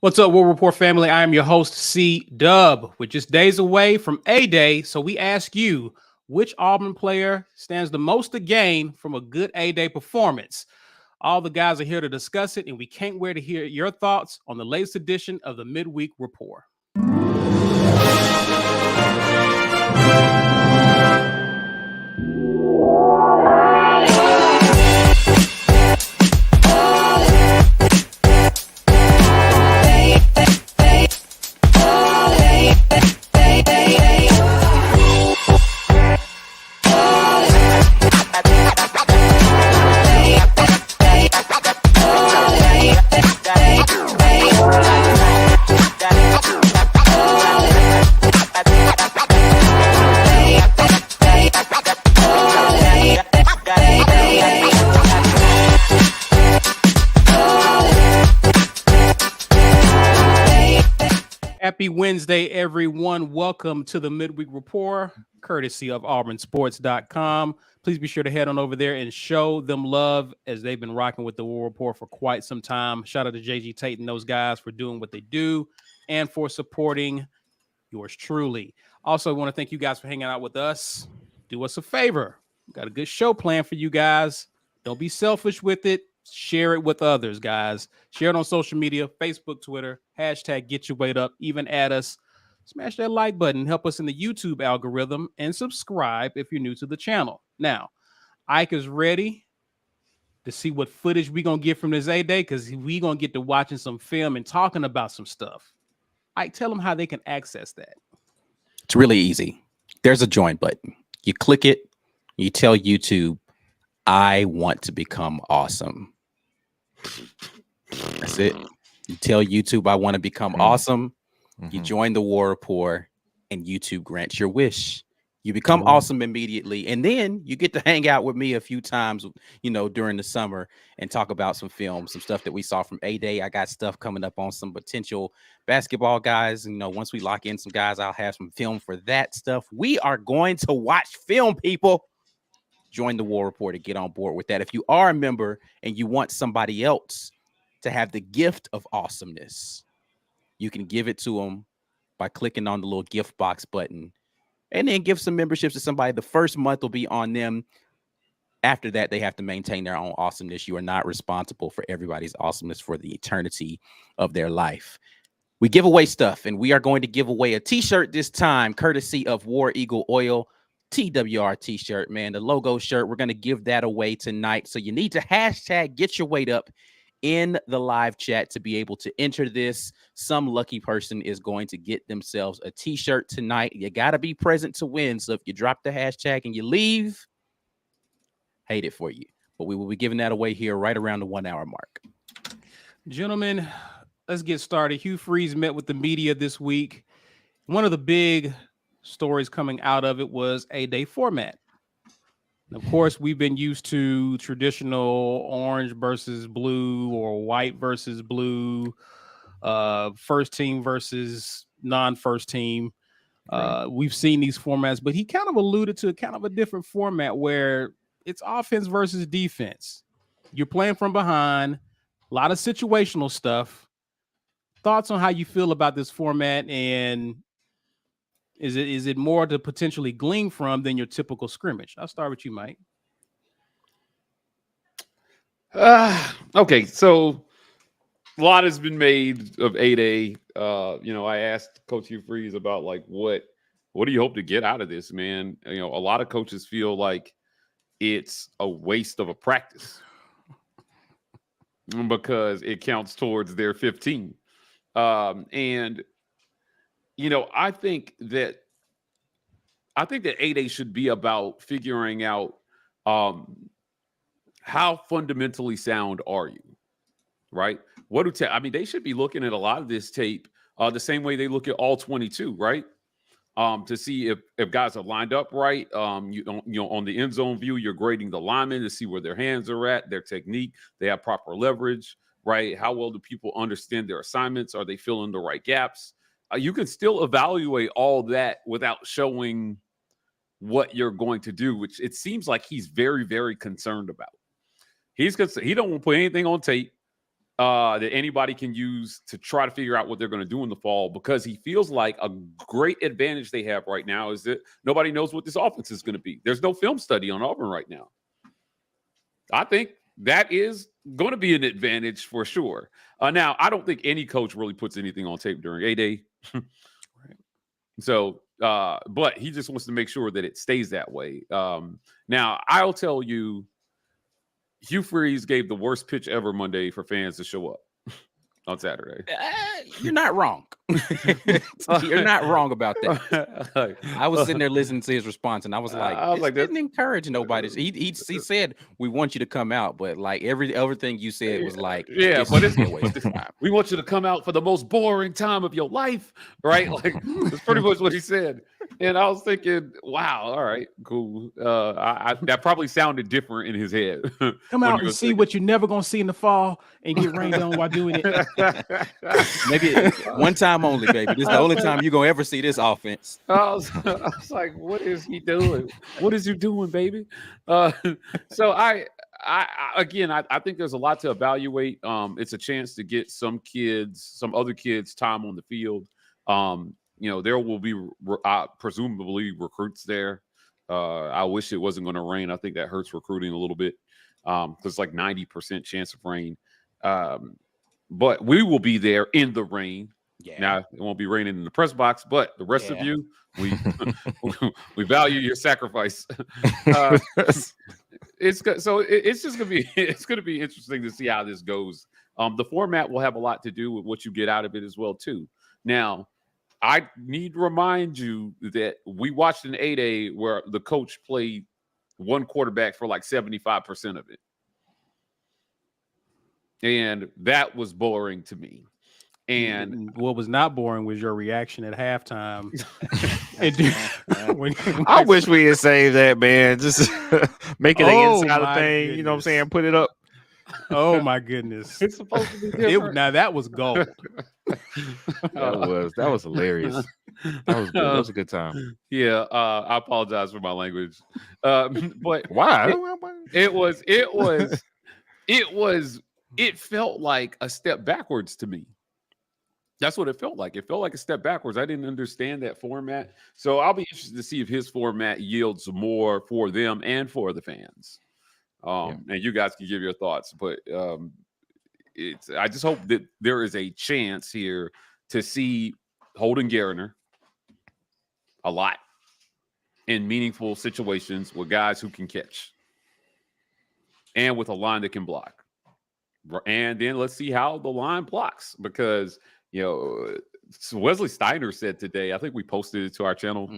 What's up, War Report family? I am your host, C Dub. We're just days away from A-Day, so we ask you, which Auburn player stands the most to gain from a good A-Day performance? All the guys are here to discuss it, and we can't wait to hear your thoughts on the latest edition of the Midweek Rapport. Happy Wednesday, everyone. Welcome to the Midweek Rapport, courtesy of auburnsports.com. Please be sure to head on over there and show them love as they've been rocking with the War Report for quite some time. Shout out to JG Tate and those guys for doing what they do and for supporting yours truly. Also, I want to thank you guys for hanging out with us. Do us a favor. We've got a good show planned for you guys. Don't be selfish with it. Share it with others, guys. Share it on social media, Facebook, Twitter, hashtag Get Your Weight Up. Even add us. Smash that like button. Help us in the YouTube algorithm and subscribe if you're new to the channel. Now, Ike is ready to see what footage we're going to get from this A-Day because we're going to get to watching some film and talking about some stuff. Ike, tell them how they can access that. It's really easy. There's a join button. You click it. You tell YouTube, I want to become awesome. That's it. You tell YouTube, I want to become awesome. You join the War Rapport, and YouTube grants your wish. You become awesome immediately, and then you get to hang out with me a few times, during the summer and talk about some film, some stuff that we saw from A-Day. I got stuff coming up on some potential basketball guys. Once we lock in some guys, I'll have some film for that stuff. We are going to watch film, people. Join the War Report to get on board with that. If you are a member and you want somebody else to have the gift of awesomeness, you can give it to them by clicking on the little gift box button and then give some memberships to somebody. The first month will be on them. After that, they have to maintain their own awesomeness. You are not responsible for everybody's awesomeness for the eternity of their life. We give away stuff, and we are going to give away a t-shirt this time, courtesy of War Eagle Oil. TWR t-shirt, man, the logo shirt. We're going to give that away tonight. So you need to hashtag Get Your Weight Up in the live chat to be able to enter this. Some lucky person is going to get themselves a t-shirt tonight. You got to be present to win. So if you drop the hashtag and you leave, hate it for you. But we will be giving that away here right around the 1 hour mark. Gentlemen, let's get started. Hugh Freeze met with the media this week. One of the big stories coming out of it was A-Day format. Of course, we've been used to traditional orange versus blue or white versus blue, first team versus non-first team. We've seen these formats, but he kind of alluded to kind of a different format where it's offense versus defense. You're playing from behind, a lot of situational stuff. Thoughts on how you feel about this format, and is it more to potentially glean from than your typical scrimmage? I'll start with you, Mike. Okay, so a lot has been made of A-Day. I asked Coach Hugh Freeze about what do you hope to get out of this, man? A lot of coaches feel like it's a waste of a practice because it counts towards their 15. I think that A-Day should be about figuring out how fundamentally sound are you, right? They should be looking at a lot of this tape the same way they look at all 22, right? To see if guys are lined up right. On the end zone view, you're grading the linemen to see where their hands are at, their technique, they have proper leverage, right? How well do people understand their assignments? Are they filling the right gaps? You can still evaluate all that without showing what you're going to do, which it seems like he's very, very concerned about. He don't want to put anything on tape. that anybody can use to try to figure out what they're going to do in the fall, because he feels like a great advantage they have right now is that nobody knows what this offense is going to be. There's no film study on Auburn right now. I think that is going to be an advantage for sure. Now, I don't think any coach really puts anything on tape during A-Day. Right. So, but he just wants to make sure that it stays that way. Now, I'll tell you, Hugh Freeze gave the worst pitch ever Monday for fans to show up on Saturday. You're not wrong. You're not wrong about that. I was sitting there listening to his response, and I was like, "This didn't encourage nobody." He said, "We want you to come out," but like everything you said was like, "Yeah, but it's a waste of time. We want you to come out for the most boring time of your life, right?" Like that's pretty much what he said. And I was thinking, "Wow, all right, cool." That probably sounded different in his head. Come out and see what you're never gonna see in the fall, and get rained on while doing it. Maybe one time only, baby. This is the only time you're gonna ever see this offense. I was like, what is he doing? What is he doing, baby? So I think there's a lot to evaluate. It's a chance to get some other kids time on the field. There will be presumably recruits there. I wish it wasn't going to rain. I think that hurts recruiting a little bit. There's like 90% chance of rain. But we will be there in the rain. Yeah. Now it won't be raining in the press box, but the rest of you, we value your sacrifice. It's just gonna be interesting to see how this goes. The format will have a lot to do with what you get out of it as well too. Now, I need to remind you that we watched an A-Day where the coach played one quarterback for like 75% of it. And that was boring to me. And what was not boring was your reaction at halftime. I wish we had saved that, man. Just make it an insider thing. Goodness. You know what I'm saying? Put it up. Oh my goodness. It's supposed to be different. Now that was gold. That was hilarious. That was a good time. Yeah, I apologize for my language. But why? It felt like a step backwards to me. That's what it felt like. It felt like a step backwards. I didn't understand that format. So I'll be interested to see if his format yields more for them and for the fans. And you guys can give your thoughts. But I just hope that there is a chance here to see Holden Garner a lot in meaningful situations with guys who can catch and with a line that can block. And then let's see how the line blocks, because Wesley Steiner said today, I think we posted it to our channel,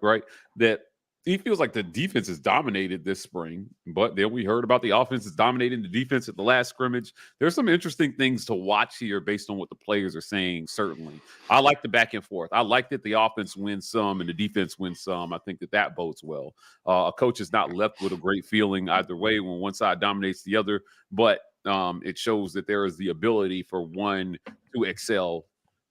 right, that he feels like the defense has dominated this spring, but then we heard about the offense is dominating the defense at the last scrimmage. There's some interesting things to watch here based on what the players are saying, certainly. I like the back and forth. I like that the offense wins some and the defense wins some. I think that bodes well. A coach is not left with a great feeling either way when one side dominates the other, but it shows that there is the ability for one to excel.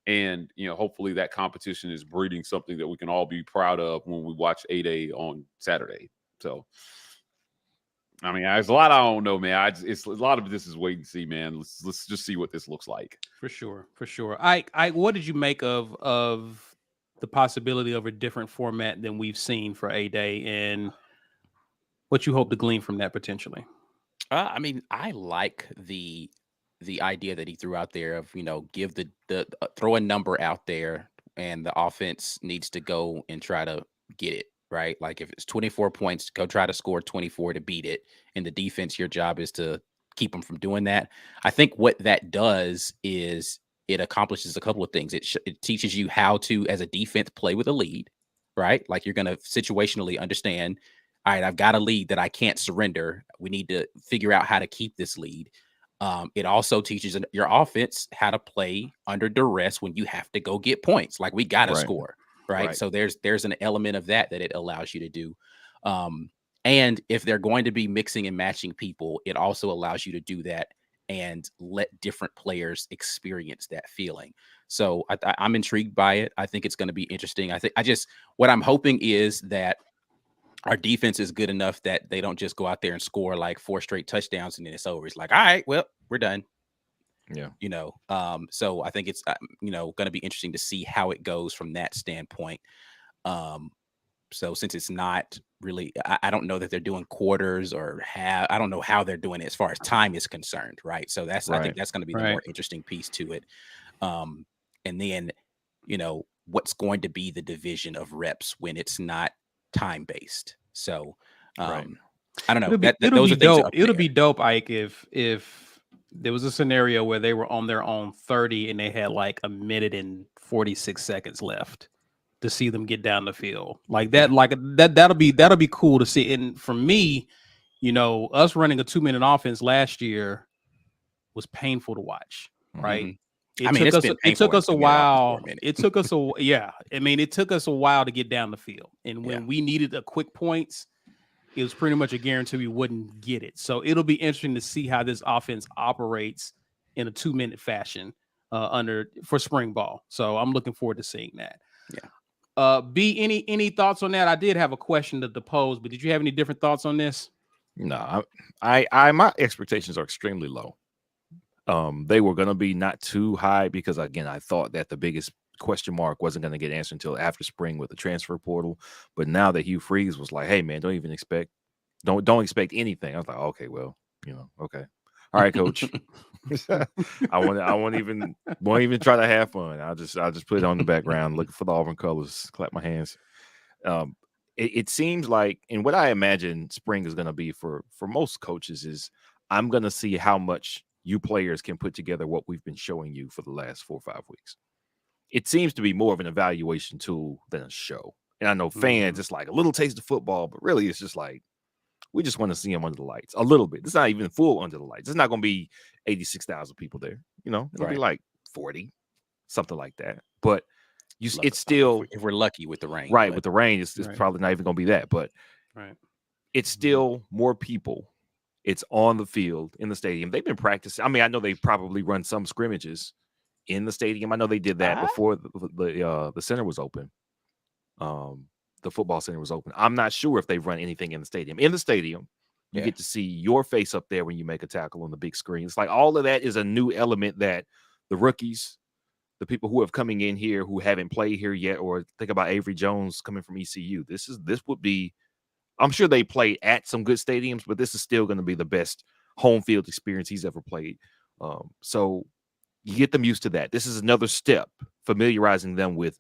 And, hopefully that competition is breeding something that we can all be proud of when we watch A-Day on Saturday. So, I mean, there's a lot I don't know, man. It's a lot of this is wait and see, man. Let's just see what this looks like. For sure. What did you make of the possibility of a different format than we've seen for A-Day, and what you hope to glean from that potentially? I mean, I like the idea that he threw out there of, give the throw a number out there, and the offense needs to go and try to get it, right? Like if it's 24 points, go try to score 24 to beat it. And the defense, your job is to keep them from doing that. I think what that does is it accomplishes a couple of things. It teaches you how to, as a defense, play with a lead, right? Like you're going to situationally understand, all right, I've got a lead that I can't surrender. We need to figure out how to keep this lead. It also teaches your offense how to play under duress when you have to go get points. Like we got to score, right? So there's an element of that it allows you to do. And if they're going to be mixing and matching people, it also allows you to do that and let different players experience that feeling. So I'm intrigued by it. I think it's going to be interesting. What I'm hoping is that our defense is good enough that they don't just go out there and score like 4 straight touchdowns and then it's over. It's like, all right, well, we're done. Yeah. You know, so I think it's going to be interesting to see how it goes from that standpoint. So since it's not really, I don't know that they're doing quarters or I don't know how they're doing it as far as time is concerned, right? So I think that's going to be the more interesting piece to it. And then, what's going to be the division of reps when it's not time based. So I don't know. It'll be dope. It'll be dope, Ike, if there was a scenario where they were on their own 30 and they had like a minute and 46 seconds left to see them get down the field like that. That'll be cool to see. And for me, us running a 2-minute offense last year was painful to watch. Right. Mm-hmm. It took us a while. It took us a while to get down the field. And when we needed a quick points, it was pretty much a guarantee we wouldn't get it. So it'll be interesting to see how this offense operates in a 2-minute fashion for spring ball. So I'm looking forward to seeing that. Yeah. B, any thoughts on that? I did have a question to pose, but did you have any different thoughts on this? No, my expectations are extremely low. They were going to be not too high because, again, I thought that the biggest question mark wasn't going to get answered until after spring with the transfer portal. But now that Hugh Freeze was like, "Hey, man, don't expect anything," I was like, "Okay, well, okay, all right, coach." I won't even try to have fun. I'll just put it on the background, looking for the Auburn colors, clap my hands. It seems like, and what I imagine spring is going to be for most coaches is, I'm going to see how much you players can put together what we've been showing you for the last 4 or 5 weeks. It seems to be more of an evaluation tool than a show. And I know fans, it's like a little taste of football, but really it's just like, we just want to see them under the lights a little bit. It's not even full under the lights. It's not going to be 86,000 people there. It'll be like 40, something like that. But it's still, if we're lucky with the rain, right? With the rain, it's probably not even going to be that. But it's still more people. It's on the field in the stadium. They've been practicing. I mean, I know they probably run some scrimmages in the stadium. I know they did that before the center was open. The football center was open. I'm not sure if they've run anything in the stadium. In the stadium, you get to see your face up there when you make a tackle on the big screen. It's like all of that is a new element that the rookies, the people who have coming in here who haven't played here yet, or think about Avery Jones coming from ECU. This would be, I'm sure they play at some good stadiums, but this is still going to be the best home field experience he's ever played. So you get them used to that. This is another step, familiarizing them with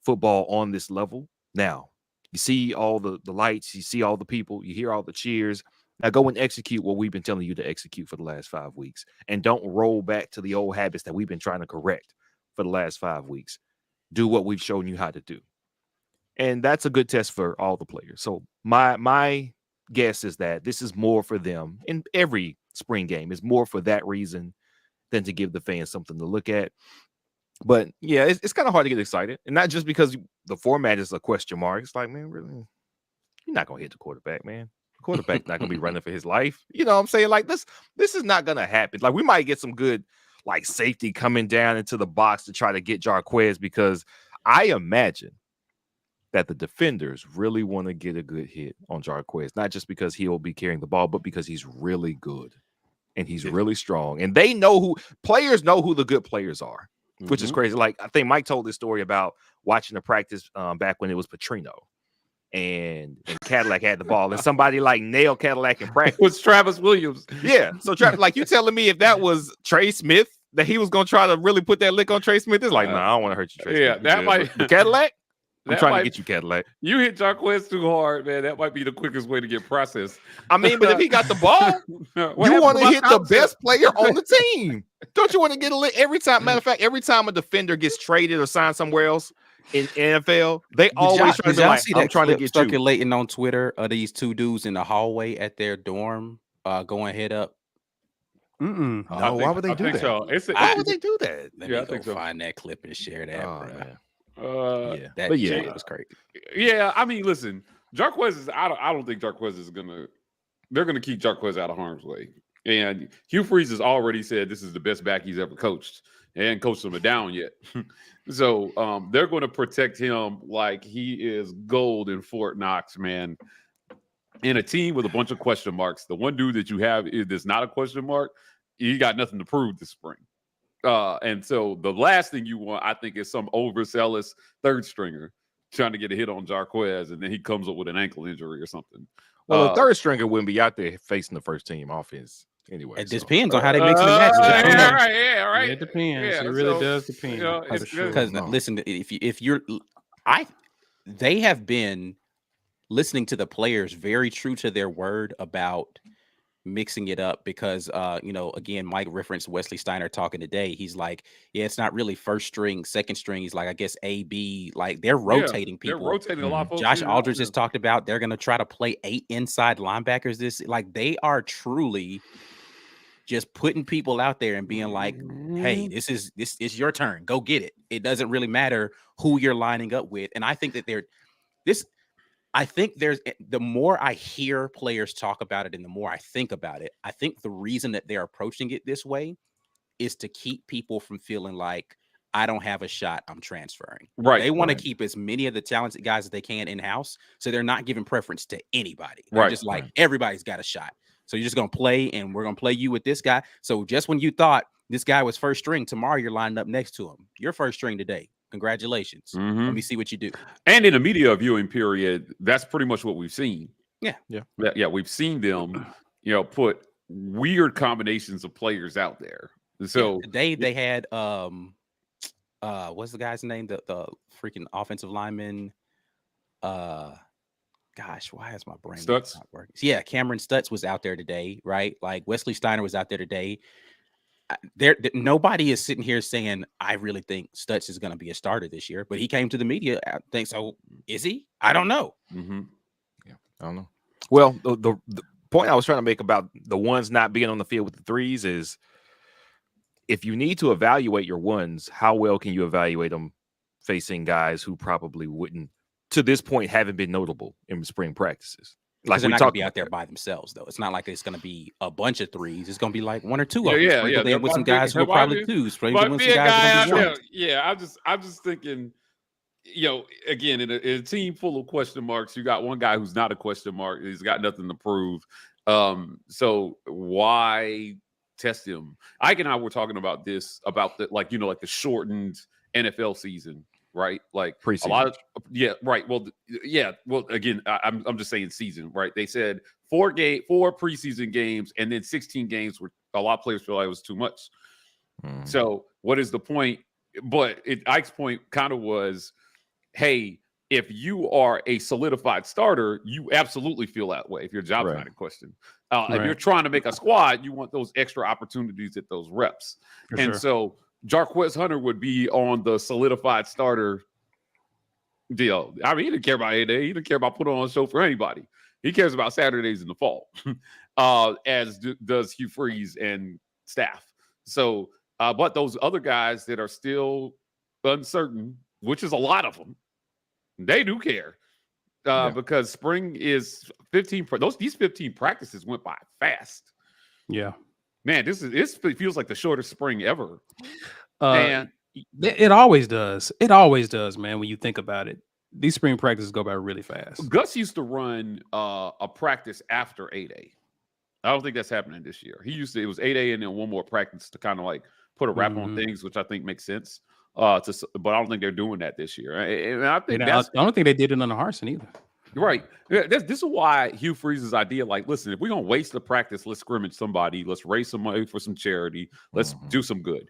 football on this level. Now, you see all the lights, you see all the people, you hear all the cheers. Now go and execute what we've been telling you to execute for the last 5 weeks. And don't roll back to the old habits that we've been trying to correct for the last 5 weeks. Do what we've shown you how to do. And that's a good test for all the players. So my guess is that this is more for them. In every spring game is more for that reason than to give the fans something to look at. But yeah, it's kind of hard to get excited, and not just because the format is a question mark. It's like, man, really, you're not gonna hit the quarterback, man. The quarterback's not gonna be running for his life. You know what I'm saying? Like this is not gonna happen. Like we might get some good like safety coming down into the box to try to get Jarquez, because I imagine that the defenders really want to get a good hit on Jarquez, not just because he'll be carrying the ball, but because he's really good and he's really strong, and they know players know who the good players are. Which is crazy. Like, I think Mike told this story about watching the practice back when it was Petrino and Cadillac had the ball, and somebody like nailed Cadillac in practice. It was Travis Williams. Yeah. So Travis, like, you telling me if that was Trey Smith that he was gonna try to really put that lick on Trey Smith? It's like, nah, I don't want to hurt you, Trey Smith. That might Cadillac. I'm trying to get you, Cadillac. You hit Jarquez too hard, man. That might be the quickest way to get processed. I mean, but if he got the ball, you want to hit the best player on the team. Don't you want to get a lick every time? Matter of fact, every time a defender gets traded or signed somewhere else in NFL, they always try to be like, I'm trying to get circulating on Twitter of these two dudes in the hallway at their dorm going head up. No, why would they do that? So. Why would they do that? Let me go find that clip and share that, bro. That was crazy. Yeah, I mean, listen, Jarquez is. I don't think Jarquez is gonna. They're gonna keep Jarquez out of harm's way. And Hugh Freeze has already said this is the best back he's ever coached, and coached him down yet. So they're going to protect him like he is gold in Fort Knox, man. In a team with a bunch of question marks, the one dude that you have that's not a question mark, you got nothing to prove this spring. And so the last thing you want, I think, is some overzealous third stringer trying to get a hit on Jarquez, and then he comes up with an ankle injury or something. Well, the third stringer wouldn't be out there facing the first team offense anyway. It depends on how they mix and match. Yeah, right. It depends. Yeah, it really so, does depend. You know, Because listen, they have been listening to the players very true to their word about mixing it up because again, Mike referenced Wesley Steiner talking today. He's like, yeah, it's not really first string, second string. He's like, I guess A, B, like they're rotating people. They're rotating a lot of folks. Josh Aldridge has talked about they're gonna try to play 8 inside linebackers. They are truly just putting people out there and being like, hey, this is your turn. Go get it. It doesn't really matter who you're lining up with. And I think that the more I hear players talk about it and the more I think about it, I think the reason that they're approaching it this way is to keep people from feeling like I don't have a shot, I'm transferring. Right. They want to keep as many of the talented guys as they can in-house. So they're not giving preference to anybody. They're just like, everybody's got a shot. So you're just going to play and we're going to play you with this guy. So just when you thought this guy was first string, tomorrow you're lined up next to him. You're first string today. Congratulations. Let me see what you do. And in the media viewing period, that's pretty much what we've seen. Yeah. We've seen them, put weird combinations of players out there. So today they had what's the guy's name? The freaking offensive lineman. Gosh, why is my brain Stutz not working? Yeah, Cameron Stutz was out there today, right? Like Wesley Steiner was out there today. Nobody is sitting here saying I really think Stutz is going to be a starter this year, but he came to the media. I think so. Is he? I don't know. Yeah, I don't know. Well, the point I was trying to make about the ones not being on the field with the threes is if you need to evaluate your ones, how well can you evaluate them facing guys who probably wouldn't, to this point, haven't been notable in spring practices? Like they're not going to be out there by themselves, though. It's not like it's going to be a bunch of threes. It's going to be like 1 or 2 of them. Then with some guys who are probably 2s. I'm just thinking, again, in a team full of question marks, you got one guy who's not a question mark. He's got nothing to prove. So why test him? Ike and I were talking about this, about the the shortened NFL season. Right, like preseason. A lot of right. Well, again, I'm just saying season. Right, they said 4 preseason games and then 16 games were a lot of players feel like it was too much. So what is the point? But Ike's point kind of was, hey, if you are a solidified starter, you absolutely feel that way. If your job's not in question, if you're trying to make a squad, you want those extra opportunities at those reps, so Jarquez Hunter would be on the solidified starter deal. I mean, he didn't care about A-Day. He didn't care about putting on a show for anybody. He cares about Saturdays in the fall, as does Hugh Freeze and staff. So, but those other guys that are still uncertain, which is a lot of them, they do care because spring is 15. These 15 practices went by fast. Yeah. Man, it feels like the shortest spring ever. It always does. It always does, man. When you think about it, these spring practices go by really fast. Gus used to run a practice after A-Day. I don't think that's happening this year. It was 8A and then one more practice to kind of like put a wrap on things, which I think makes sense. But I don't think they're doing that this year. And I think I don't think they did it under Harsin either. Right. This is why Hugh Freeze's idea, like, listen, if we're going to waste the practice, let's scrimmage somebody. Let's raise some money for some charity. Let's do some good.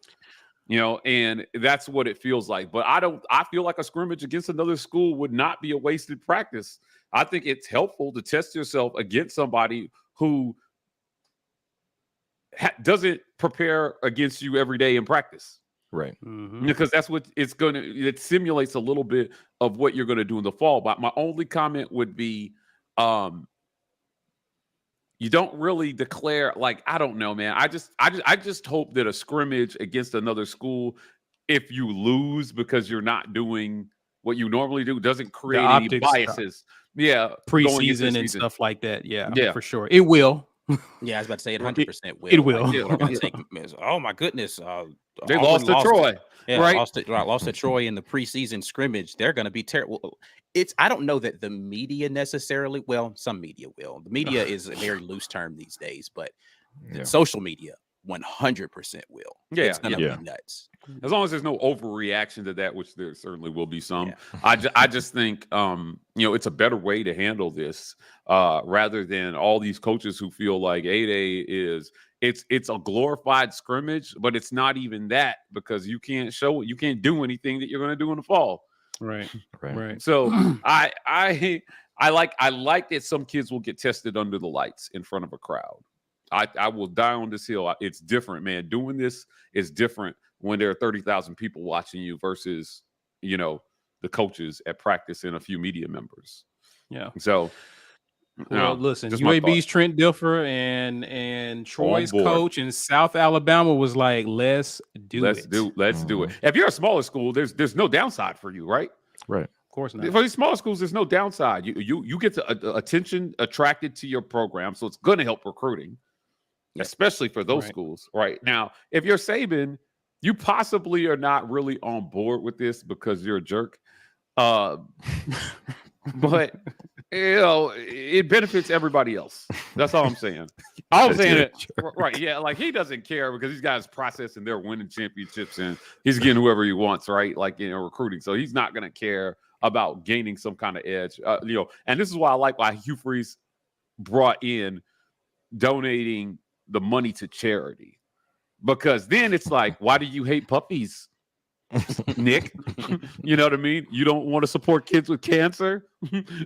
And that's what it feels like. But I feel like a scrimmage against another school would not be a wasted practice. I think it's helpful to test yourself against somebody who doesn't prepare against you every day in practice. Right. Because that's what it simulates a little bit of what you're going to do in the fall. But my only comment would be, you don't really declare, like, I don't know, man. I just hope that a scrimmage against another school, if you lose because you're not doing what you normally do, doesn't create any biases. Preseason and stuff like that. Yeah, for sure. It will. Yeah, I was about to say it 100% will. It will. Oh my goodness. They lost to Troy. Yeah, right? Lost to Troy in the preseason scrimmage. They're going to be terrible. I don't know that the media necessarily, well, some media will. The media is a very loose term these days, but social media 100% will. Yeah, it's gonna be nuts. As long as there's no overreaction to that, which there certainly will be some. Yeah. I just think it's a better way to handle this rather than all these coaches who feel like A-Day is it's a glorified scrimmage, but it's not even that because you can't do anything that you're going to do in the fall. Right. So I like that some kids will get tested under the lights in front of a crowd. I will die on this hill. It's different, man. Doing this is different when there are 30,000 people watching you versus, the coaches at practice and a few media members. Yeah. So, listen, UAB's Trent Dilfer and Troy's coach in South Alabama was like, let's do it. Let's do it. If you're a smaller school, there's no downside for you, right? Right. Of course not. For these smaller schools, there's no downside. You get the attention attracted to your program, so it's going to help recruiting. Especially for those schools right now. If you're Saban, you possibly are not really on board with this because you're a jerk. But it benefits everybody else. That's all I'm saying. I'm saying it right. Yeah, like he doesn't care because these guys processing, they're winning championships and he's getting whoever he wants, right? Like recruiting. So he's not gonna care about gaining some kind of edge. And this is why I like why Hugh Freeze brought in donating the money to charity, because then it's like, why do you hate puppies, Nick? You know what I mean? You don't want to support kids with cancer,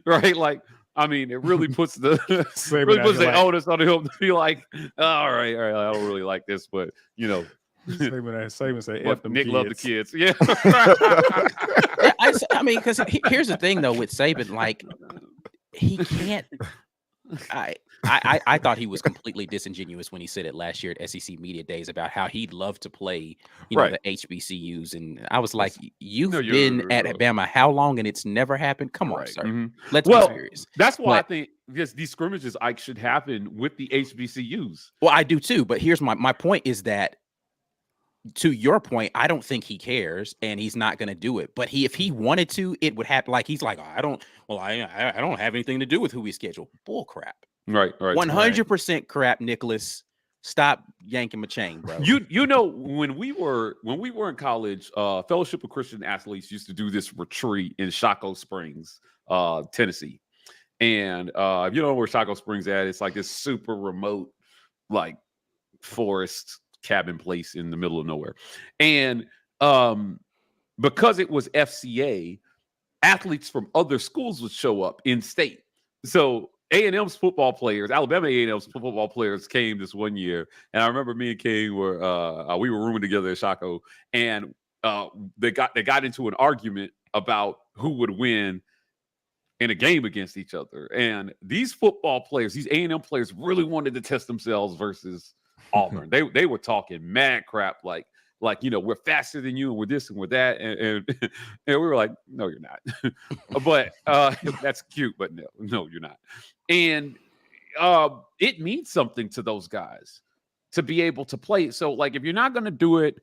right? Like, I mean, it really puts the onus on him to be like, all right, I don't really like this, but Saban say, F them Nick kids. Love the kids, yeah. I mean, because here's the thing though with Saban, like he can't. I thought he was completely disingenuous when he said it last year at SEC Media Days about how he'd love to play, the HBCUs. And I was like, you've been at Alabama how long and it's never happened? Come on, sir. Mm-hmm. Let's be serious. That's why I think these scrimmages should happen with the HBCUs. Well, I do too. But here's my point is that, to your point, I don't think he cares and he's not going to do it. But if he wanted to, it would happen. Like he's like, I don't have anything to do with who we schedule. Bull crap. Right. 100% crap, Nicholas. Stop yanking my chain, bro. When we were in college, Fellowship of Christian Athletes used to do this retreat in Chaco Springs, Tennessee. And if you don't know where Chaco Springs at, it's like this super remote, like forest cabin place in the middle of nowhere. And because it was FCA, athletes from other schools would show up in state. So A&M's football players, Alabama A&M's football players came this one year. And I remember me and King we were rooming together at Chaco, and they got into an argument about who would win in a game against each other. And these football players, these A&M players, really wanted to test themselves versus Auburn. They were talking mad crap like we're faster than you and we're this and we're that, and we were like, no, you're not. But that's cute, but no, you're not. And it means something to those guys to be able to play. So like, if you're not going to do it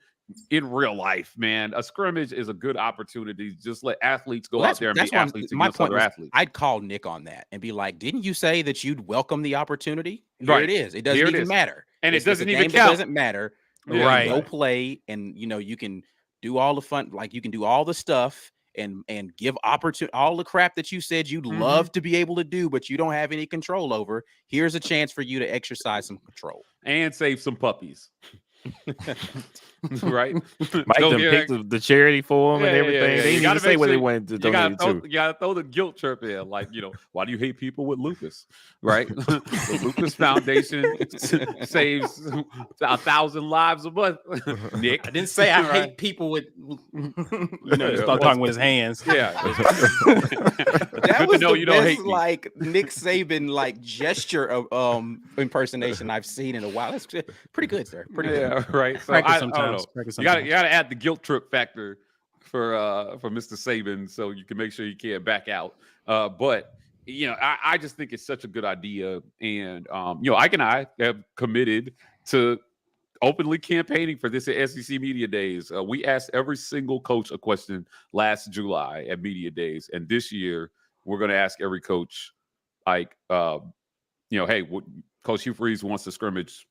in real life, man, a scrimmage is a good opportunity. Just let athletes go out there and be athletes against other athletes. I'd call Nick on that and be like, didn't you say that you'd welcome the opportunity? Here it is. It doesn't even matter. And it doesn't even count. It doesn't matter. Right. Go play, and you can do all the fun, like you can do all the stuff and give opportunity, all the crap that you said you'd love to be able to do, but you don't have any control over. Here's a chance for you to exercise some control and save some puppies. Right? Mike them picked the charity for them and everything. Yeah. They didn't even say what they wanted to donate to. You gotta throw the guilt trip in, like, why do you hate people with lupus? Right? The Lupus Foundation saves 1,000 lives a month. Nick, I didn't say I hate people with. Start talking with his hands. Yeah, that was the best, like Nick Saban gesture of impersonation I've seen in a while. That's pretty good, sir. Pretty good. Right. So practice sometimes. You gotta add the guilt trip factor for Mr. Saban, so you can make sure you can't back out. But I just think it's such a good idea, and Ike and I have committed to openly campaigning for this at SEC Media Days. We asked every single coach a question last July at Media Days, and this year we're going to ask every coach, hey, Coach Hugh Freeze wants to scrimmage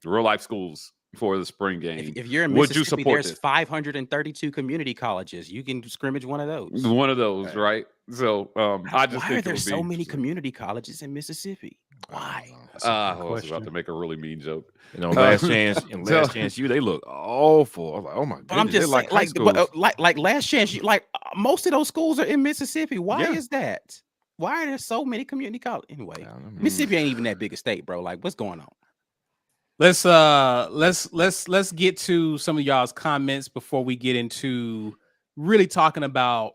real life schools for the spring game. If you're in would you Mississippi, support there's this? 532 community colleges. You can scrimmage one of those. One of those, right? So I just why think are there so many interesting. community colleges in Mississippi? Why? I was about to make a really mean joke. Last chance you, they look awful. I'm like, oh my goodness. But I'm just saying, like last chance, most of those schools are in Mississippi. Why is that? Why are there so many community colleges? Anyway, Mississippi ain't even that big a state, bro. Like, what's going on? Let's get to some of y'all's comments before we get into really talking about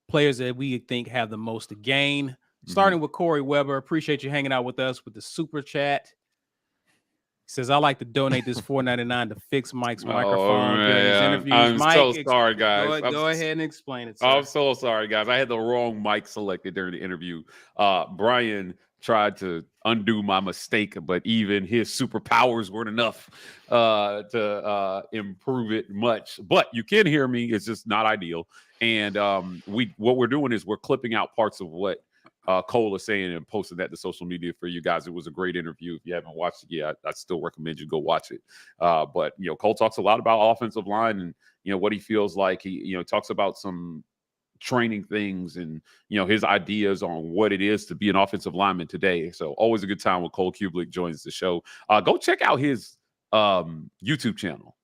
players that we think have the most to gain. Starting with Corey Weber, appreciate you hanging out with us with the super chat. He says, I like to donate this $4.99 to fix Mike's microphone during his interviews. I'm Mike, so sorry, guys. Go ahead and explain it, sir. I'm so sorry, guys. I had the wrong mic selected during the interview. Brian tried to undo my mistake, but even his superpowers weren't enough to improve it much. But you can hear me. It's just not ideal. And what we're doing is we're clipping out parts of what Cole is saying and posting that to social media for you guys. It was a great interview. If you haven't watched it yet, I still recommend you go watch it. But Cole talks a lot about offensive line and what he feels like. He talks about some training things and his ideas on what it is to be an offensive lineman today. So always a good time when Cole Kublik joins the show. Go check out his YouTube channel.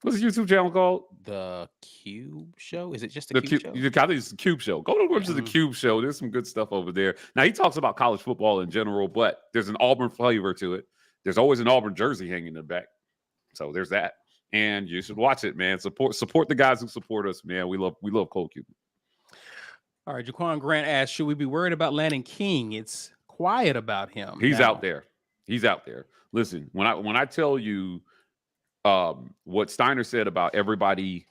What's his YouTube channel called? The Cube Show? Is it just the Cube Show? I think it's the Cube Show. Go to the Cube Show. There's some good stuff over there. Now, he talks about college football in general, but there's an Auburn flavor to it. There's always an Auburn jersey hanging in the back. So there's that. And you should watch it, man. Support the guys who support us, man. We love Cole Kublik. All right, Jaquan Grant asked, should we be worried about Landon King? It's quiet about him. He's out there. He's out there. Listen, when I tell you what Steiner said about everybody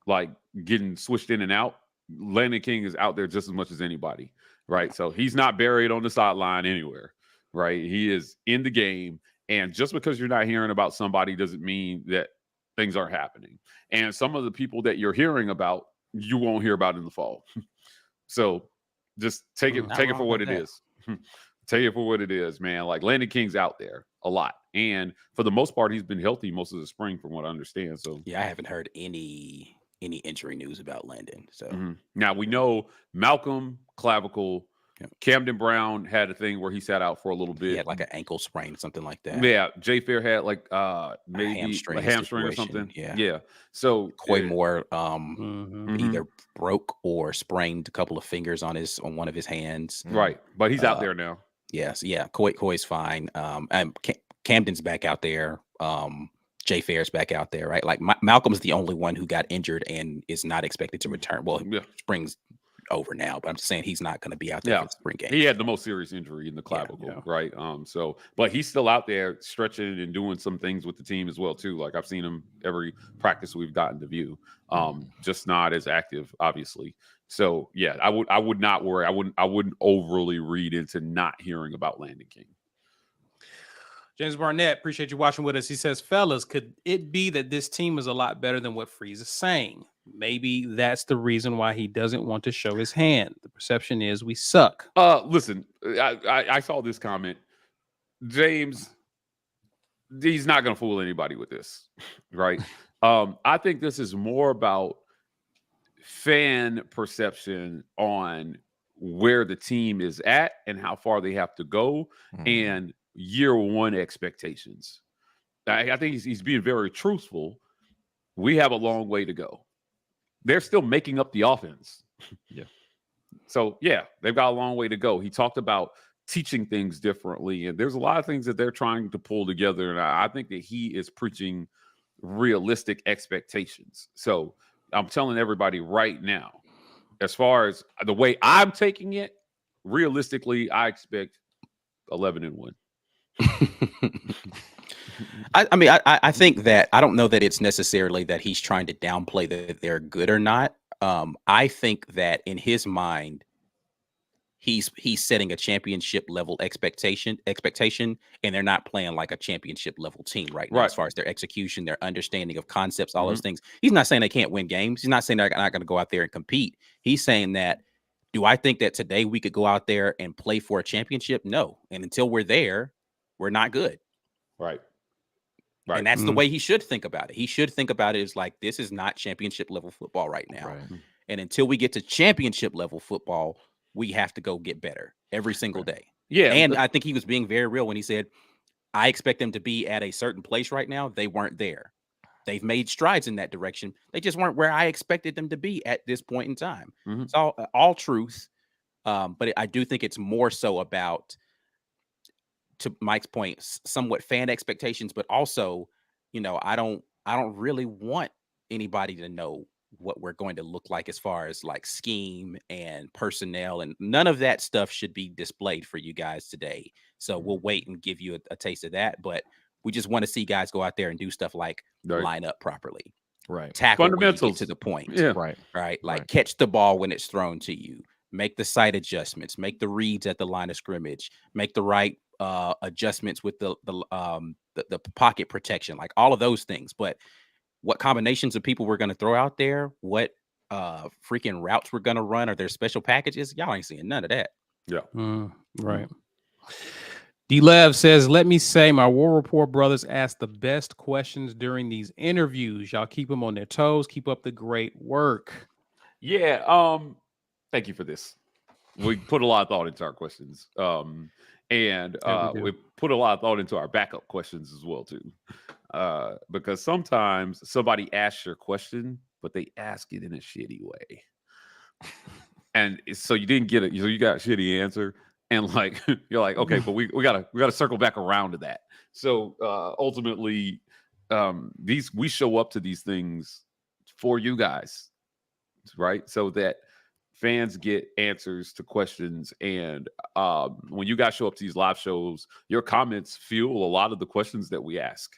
like getting switched in and out, Landon King is out there just as much as anybody, right? So he's not buried on the sideline anywhere, right? He is in the game. And just because you're not hearing about somebody doesn't mean that things aren't happening. And some of the people that you're hearing about, you won't hear about in the fall. So just take it for what it is. Take it for what it is, man. Like Landon King's out there a lot. And for the most part, he's been healthy most of the spring from what I understand. So yeah, I haven't heard any injury news about Landon. So now we know Malcolm clavicle. Camden Brown had a thing where he sat out for a little bit. He had like an ankle sprain, something like that. Yeah, Jay Fair had like maybe a hamstring or something. Yeah. So Coy Moore either broke or sprained a couple of fingers on one of his hands. Right, but he's out there now. Yes, yeah. Coy's fine. And Camden's back out there. Jay Fair's back out there, right? Like Malcolm's the only one who got injured and is not expected to return. Well, spring's over now, but I'm just saying he's not going to be out there for the spring game. He had the most serious injury in the clavicle, right? But he's still out there stretching and doing some things with the team as well too. Like I've seen him every practice we've gotten to view. Just not as active, obviously. So yeah, I would not worry. I wouldn't overly read into not hearing about Landon King. James Barnett, appreciate you watching with us. He says, fellas, could it be that this team is a lot better than what Freeze is saying? Maybe that's the reason why he doesn't want to show his hand. The perception is we suck. Listen, I saw this comment. James, he's not going to fool anybody with this, right? I think this is more about fan perception on where the team is at and how far they have to go and year one expectations. I think he's being very truthful. We have a long way to go. They're still making up the offense. Yeah. So, yeah, they've got a long way to go. He talked about teaching things differently, and there's a lot of things that they're trying to pull together, and I think that he is preaching realistic expectations. So I'm telling everybody right now, as far as the way I'm taking it, realistically, I expect 11-1. I think that I don't know that it's necessarily that he's trying to downplay that they're good or not. I think that in his mind, he's setting a championship level expectation, and they're not playing like a championship level team right now as far as their execution, their understanding of concepts, all those things. He's not saying they can't win games. He's not saying they're not going to go out there and compete. He's saying that, do I think that today we could go out there and play for a championship? No. And until we're there, we're not good. Right. Right. And that's the way he should think about it. He should think about it as like, this is not championship level football right now. Right. And until we get to championship level football, we have to go get better every single day. Yeah. And I think he was being very real when he said, I expect them to be at a certain place right now. They weren't there. They've made strides in that direction. They just weren't where I expected them to be at this point in time. It's all truth. But I do think it's more so about, to Mike's point, somewhat fan expectations, but also, I don't really want anybody to know what we're going to look like as far as like scheme and personnel, and none of that stuff should be displayed for you guys today. So we'll wait and give you a taste of that, but we just want to see guys go out there and do stuff like line up properly, tackle fundamentals when you get to the point, right? Like catch the ball when it's thrown to you, make the sight adjustments, make the reads at the line of scrimmage, make the right adjustments with the pocket protection, like all of those things. But what combinations of people we're going to throw out there, what freaking routes we're going to run, or their special packages, y'all ain't seeing none of that. Right. D-Lev says, let me say my War Report brothers ask the best questions during these interviews. Y'all keep them on their toes. Keep up the great work. Yeah. Thank you for this. We put a lot of thought into our questions. And we put a lot of thought into our backup questions as well, too. Because sometimes somebody asks your question, but they ask it in a shitty way. And so you didn't get it. So you got a shitty answer. And like, you're like, okay, but we gotta circle back around to that. So ultimately, we show up to these things for you guys, right? So that fans get answers to questions. And when you guys show up to these live shows, your comments fuel a lot of the questions that we ask.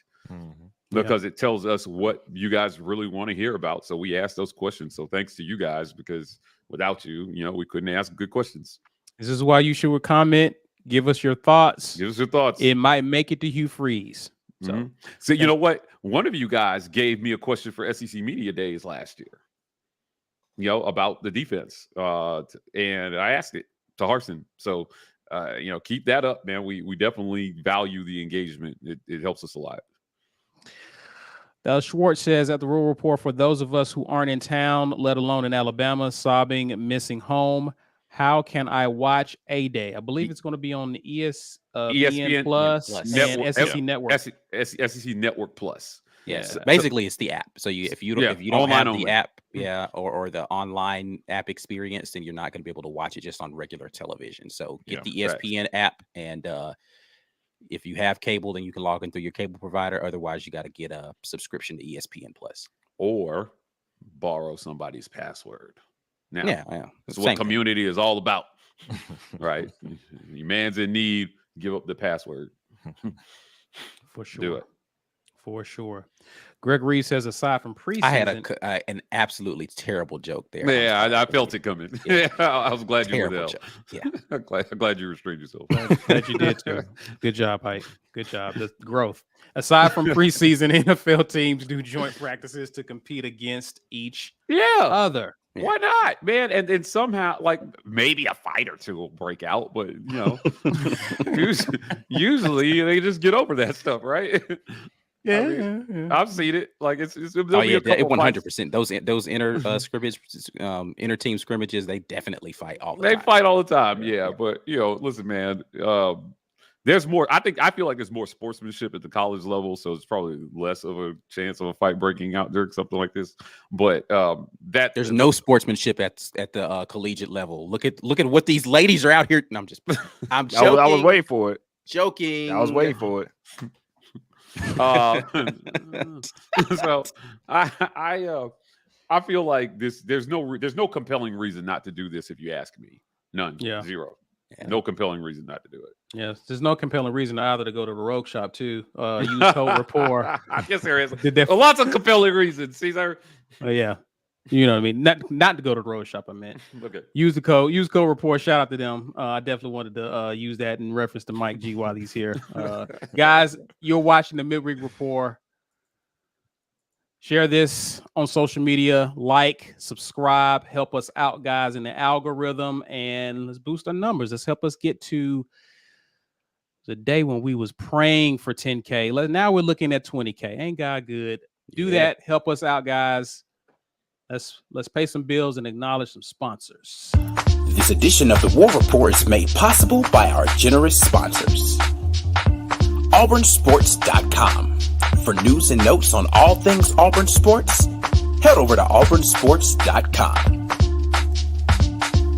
Because it tells us what you guys really want to hear about. So we ask those questions. So thanks to you guys, because without you, we couldn't ask good questions. This is why you should comment. Give us your thoughts. Give us your thoughts. It might make it to Hugh Freeze. So you know what? One of you guys gave me a question for SEC Media Days last year, about the defense. And I asked it to Harsin. So, keep that up, man. We definitely value the engagement. It helps us a lot. Schwartz says, at the Rural Report, for those of us who aren't in town, let alone in Alabama, sobbing, missing home, how can I watch A-Day? I believe it's going to be on the ESPN Plus and SEC Network. SEC Network Plus. Yes, basically it's the app. So if you don't have the app, or the online app experience, then you're not going to be able to watch it just on regular television. So get the ESPN app, and if you have cable, then you can log in through your cable provider. Otherwise, you got to get a subscription to ESPN Plus or borrow somebody's password. Now, that's what Same community is all about, right? Your man's in need, give up the password. For sure. Do it. For sure. Greg Reed says, aside from preseason, I had an absolutely terrible joke there. Yeah, I felt it coming. Yeah, I was glad you were there. Yeah, I'm glad you restrained yourself. Glad you did too. Good job, Hype. Good job. The growth. Aside from preseason, NFL teams do joint practices to compete against each other. Why not, man? And then somehow, like, maybe a fight or two will break out, but usually they just get over that stuff, right? Yeah, I've seen it. Like it's 100%. Those inter team scrimmages, they definitely fight all the time. They fight all the time, yeah. But listen, man. There's more. I feel like there's more sportsmanship at the college level, so it's probably less of a chance of a fight breaking out during something like this. But there's no sportsmanship at the collegiate level. Look at what these ladies are out here. No, I'm joking. I was waiting for it. Joking. I was waiting for it. So I feel like there's no compelling reason not to do this if you ask me. None. Yeah. Zero. Yeah. No compelling reason not to do it. Yes, there's no compelling reason either to go to the Rogue Shop too. Use code Rapport. I guess there is lots of compelling reasons. Caesar. Yeah, you know what I mean. Not to go to the Rogue Shop. I meant. Okay. Use code Rapport. Shout out to them. I definitely wanted to use that in reference to Mike G while he's here. Guys, you're watching the Midweek Rapport. Share this on social media, like, subscribe, help us out, guys, in the algorithm, and let's boost our numbers. Let's help us get to The day when we was praying for 10K. Now we're looking at 20K. Ain't God good? Do that. Help us out, guys. Let's pay some bills and acknowledge some sponsors. This edition of the War Report is made possible by our generous sponsors. AuburnSports.com. For news and notes on all things Auburn sports, head over to AuburnSports.com.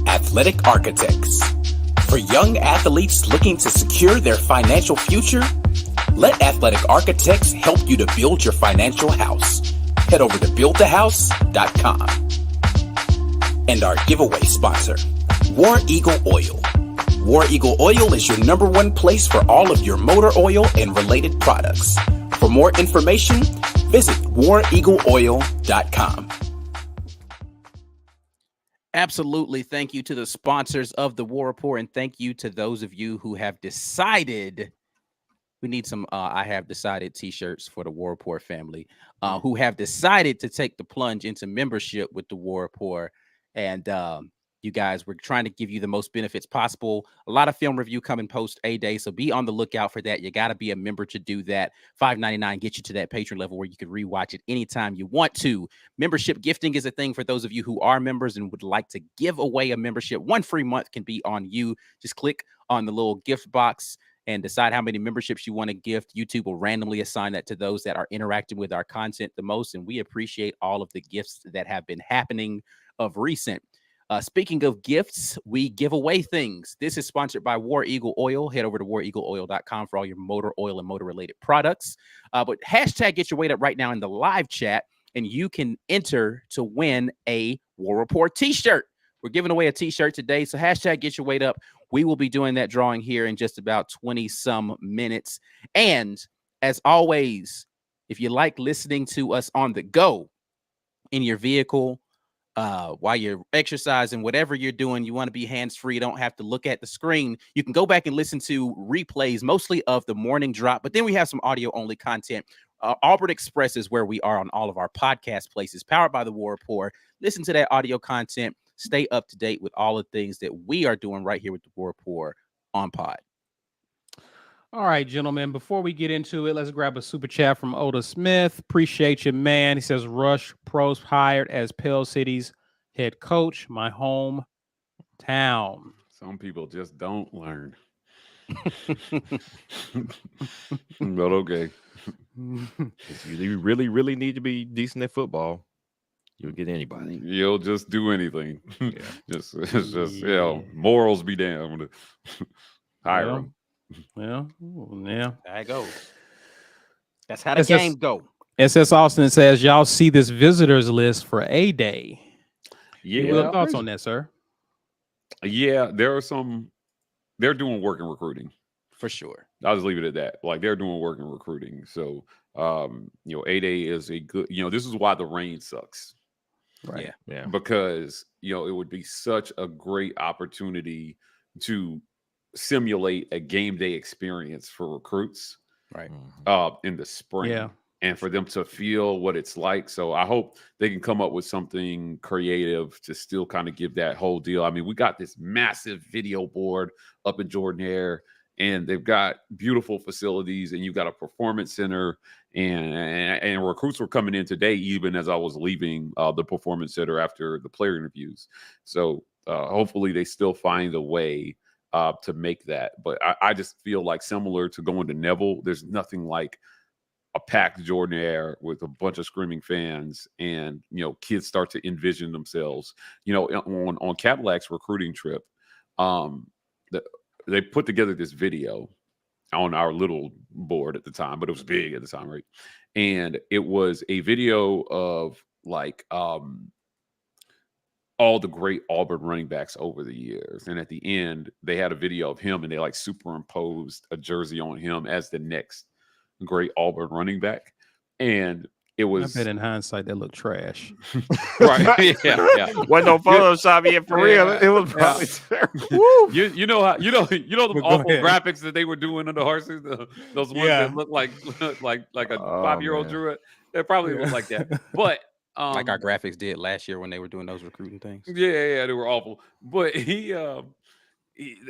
Athletic Architects. For young athletes looking to secure their financial future, let Athletic Architects help you to build your financial house. Head over to BuildTheHouse.com. And our giveaway sponsor, War Eagle Oil. War Eagle Oil is your #1 place for all of your motor oil and related products. For more information, visit WarEagleOil.com. Absolutely. Thank you to the sponsors of the War Report, and thank you to those of you who have decided we need some I have decided t-shirts for the War Report family, who have decided to take the plunge into membership with the War Report. And you guys, we're trying to give you the most benefits possible. A lot of film review coming post A-Day, so be on the lookout for that. You got to be a member to do that. $5.99 gets you to that patron level where you can rewatch it anytime you want to. Membership gifting is a thing for those of you who are members and would like to give away a membership. 1 free month can be on you. Just click on the little gift box and decide how many memberships you want to gift. YouTube will randomly assign that to those that are interacting with our content the most, and we appreciate all of the gifts that have been happening of recent. Speaking of gifts, we give away things. This is sponsored by War Eagle Oil. Head over to WarEagleOil.com for all your motor oil and motor-related products. But hashtag Get Your Weight Up right now in the live chat, and you can enter to win a War Report t-shirt. We're giving away a t-shirt today, so hashtag Get Your Weight Up. We will be doing that drawing here in just about 20-some minutes. And as always, if you like listening to us on the go in your vehicle, while you're exercising, whatever you're doing, you want to be hands-free, you don't have to look at the screen, you can go back and listen to replays, mostly of the morning drop, but then we have some audio-only content. Auburn Express is where we are on all of our podcast places, powered by the War Report. Listen to that audio content. Stay up to date with all the things that we are doing right here with the War Report on pod. All right, gentlemen, before we get into it, let's grab a super chat from Oda Smith. Appreciate you, man. He says, Rush Pros hired as Pell City's head coach, my hometown. Some people just don't learn. But okay. If you really, really need to be decent at football, you'll get anybody. You'll just do anything. Yeah. It's just, you know, morals be damned. Hire them. Yeah. There it goes. That's how the game go. SS Austin says, y'all see this visitors list for A-Day. Yeah. What thoughts on that, sir? Yeah, there are some. They're doing work in recruiting. For sure. I'll just leave it at that. Like, they're doing work in recruiting. So, you know, A-Day is a good, you know, this is why the rain sucks. Right. Yeah. Because, you know, it would be such a great opportunity to simulate a game day experience for recruits. Right. In the spring. Yeah. And for them to feel what it's like. So I hope they can come up with something creative to still kind of give that whole deal. I mean, we got this massive video board up in Jordan-Hare, and they've got beautiful facilities, and you've got a performance center, and recruits were coming in today, even as I was leaving the performance center after the player interviews. So hopefully they still find a way to make that. But I just feel like, similar to going to Neville, there's nothing like a packed Jordan-Hare with a bunch of screaming fans, and, you know, kids start to envision themselves, you know, on Cadillac's recruiting trip. They put together this video on our little board at the time, but it was big at the time, right? And it was a video of, like, all the great Auburn running backs over the years. And at the end, they had a video of him, and they, like, superimposed a jersey on him as the next great Auburn running back. And it was, I bet in hindsight that looked trash. right. Yeah. Wasn't no Photoshop yet for real. It was probably terrible. You know how you know the awful graphics that they were doing on the horses, those ones that look like a 5-year-old drew it. They probably look like that. But like our graphics did last year when they were doing those recruiting things. Yeah, they were awful. But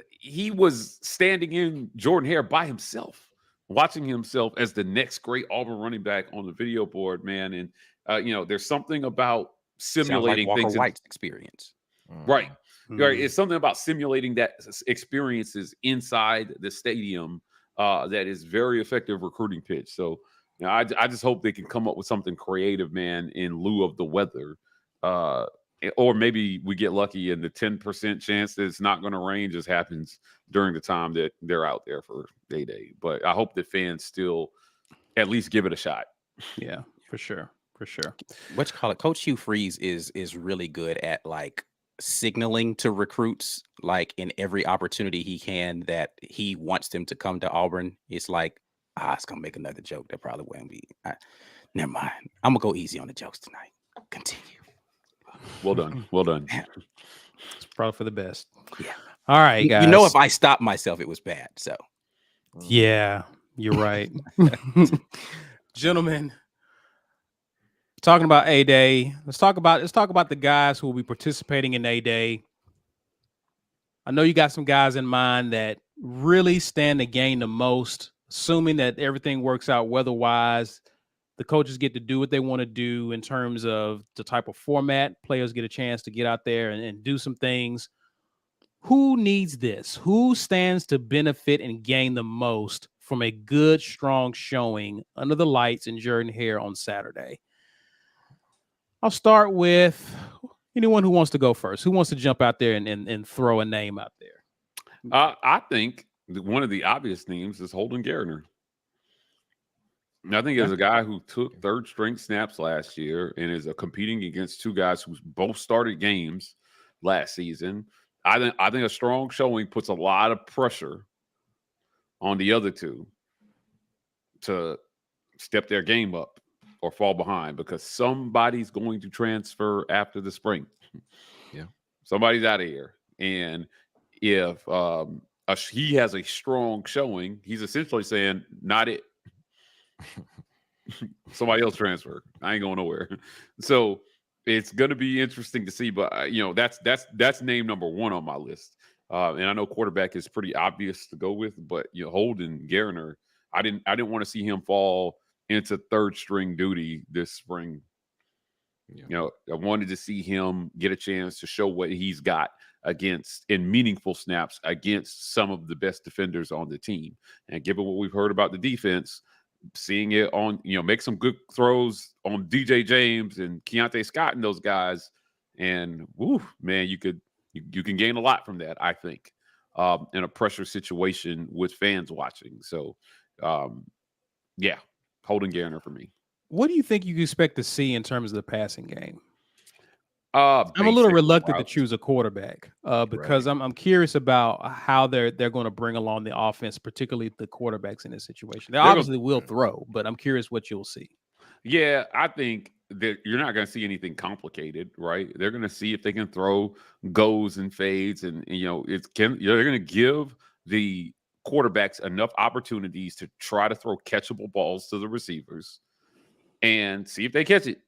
he was standing in Jordan Hare by himself, watching himself as the next great Auburn running back on the video board, man. And there's something about simulating Walker things. White's experience. Right. Right. It's something about simulating that experiences inside the stadium that is very effective recruiting pitch. So I just hope they can come up with something creative, man, in lieu of the weather. Or maybe we get lucky and the 10% chance that it's not going to rain just happens during the time that they're out there for A-Day. But I hope that fans still at least give it a shot. Yeah, for sure. For sure. What you call it? Coach Hugh Freeze is really good at like signaling to recruits, like in every opportunity he can, that he wants them to come to Auburn. It's like, it's gonna make another joke that probably won't be. Never mind. I'm gonna go easy on the jokes tonight. Continue. Well done. Well done. It's probably for the best. Yeah. All right, guys. You know, if I stopped myself, it was bad. So yeah, you're right. Gentlemen, talking about A-Day, let's talk about the guys who will be participating in A-Day. I know you got some guys in mind that really stand to gain the most, assuming that everything works out weather-wise. The coaches get to do what they want to do in terms of the type of format. Players get a chance to get out there and do some things. Who needs this? Who stands to benefit and gain the most from a good, strong showing under the lights in Jordan Hare on Saturday? I'll start with anyone who wants to go first. Who wants to jump out there and throw a name out there? I think one of the obvious names is Holden Garner. I think as a guy who took third string snaps last year and is competing against two guys who both started games last season, I think a strong showing puts a lot of pressure on the other two to step their game up or fall behind, because somebody's going to transfer after the spring. Yeah, somebody's out of here, and if he has a strong showing, he's essentially saying, "Not it." Somebody else transfer. I ain't going nowhere. So it's going to be interesting to see. But that's name number one on my list. And I know quarterback is pretty obvious to go with, but Holden Garner, I didn't want to see him fall into third string duty this spring. Yeah. I wanted to see him get a chance to show what he's got in meaningful snaps against some of the best defenders on the team. And given what we've heard about the defense, seeing it on, make some good throws on DJ James and Keontae Scott and those guys, and woo, man, you can gain a lot from that, I think, in a pressure situation with fans watching. So, yeah, Holden Garner for me. What do you think you expect to see in terms of the passing game? I'm a little reluctant to choose a quarterback because right. I'm curious about how they're going to bring along the offense, particularly the quarterbacks in this situation. They obviously will throw, but I'm curious what you'll see. Yeah, I think that you're not going to see anything complicated, right? They're going to see if they can throw goes and fades, and they're going to give the quarterbacks enough opportunities to try to throw catchable balls to the receivers and see if they catch it.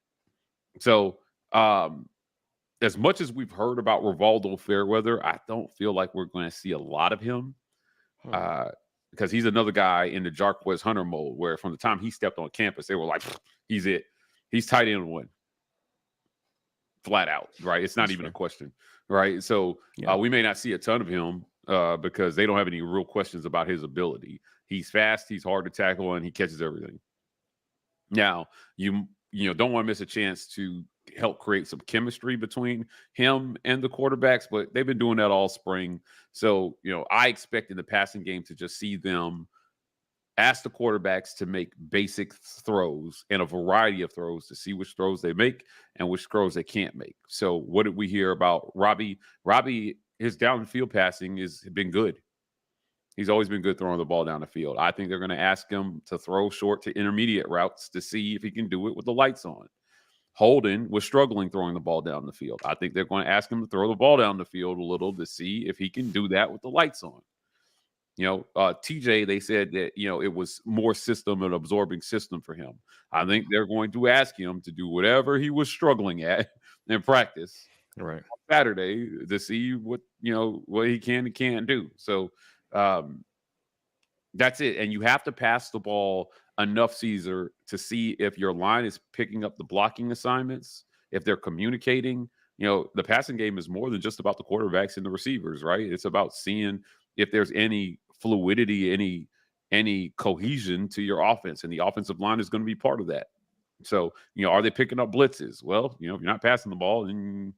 So, as much as we've heard about Rivaldo Fairweather, I don't feel like we're going to see a lot of him because he's another guy in the Jarquez Hunter mold, where from the time he stepped on campus, they were like, he's it. He's tight end one. Flat out, right? It's not even a question, right? So we may not see a ton of him because they don't have any real questions about his ability. He's fast, he's hard to tackle, and he catches everything. Now, you don't want to miss a chance to help create some chemistry between him and the quarterbacks, but they've been doing that all spring. So, I expect in the passing game to just see them ask the quarterbacks to make basic throws and a variety of throws to see which throws they make and which throws they can't make. So what did we hear about Robbie? Robbie, his downfield passing has been good. He's always been good throwing the ball down the field. I think they're going to ask him to throw short to intermediate routes to see if he can do it with the lights on. Holden was struggling throwing the ball down the field. I think they're going to ask him to throw the ball down the field a little to see if he can do that with the lights on. TJ, they said that, it was more system and absorbing system for him. I think they're going to ask him to do whatever he was struggling at in practice right Saturday to see what he can and can't do. So that's it. And you have to pass the ball enough, Caesar, to see if your line is picking up the blocking assignments, if they're communicating. The passing game is more than just about the quarterbacks and the receivers, right? It's about seeing if there's any fluidity, any cohesion to your offense, and the offensive line is going to be part of that. So, are they picking up blitzes? Well, if you're not passing the ball, then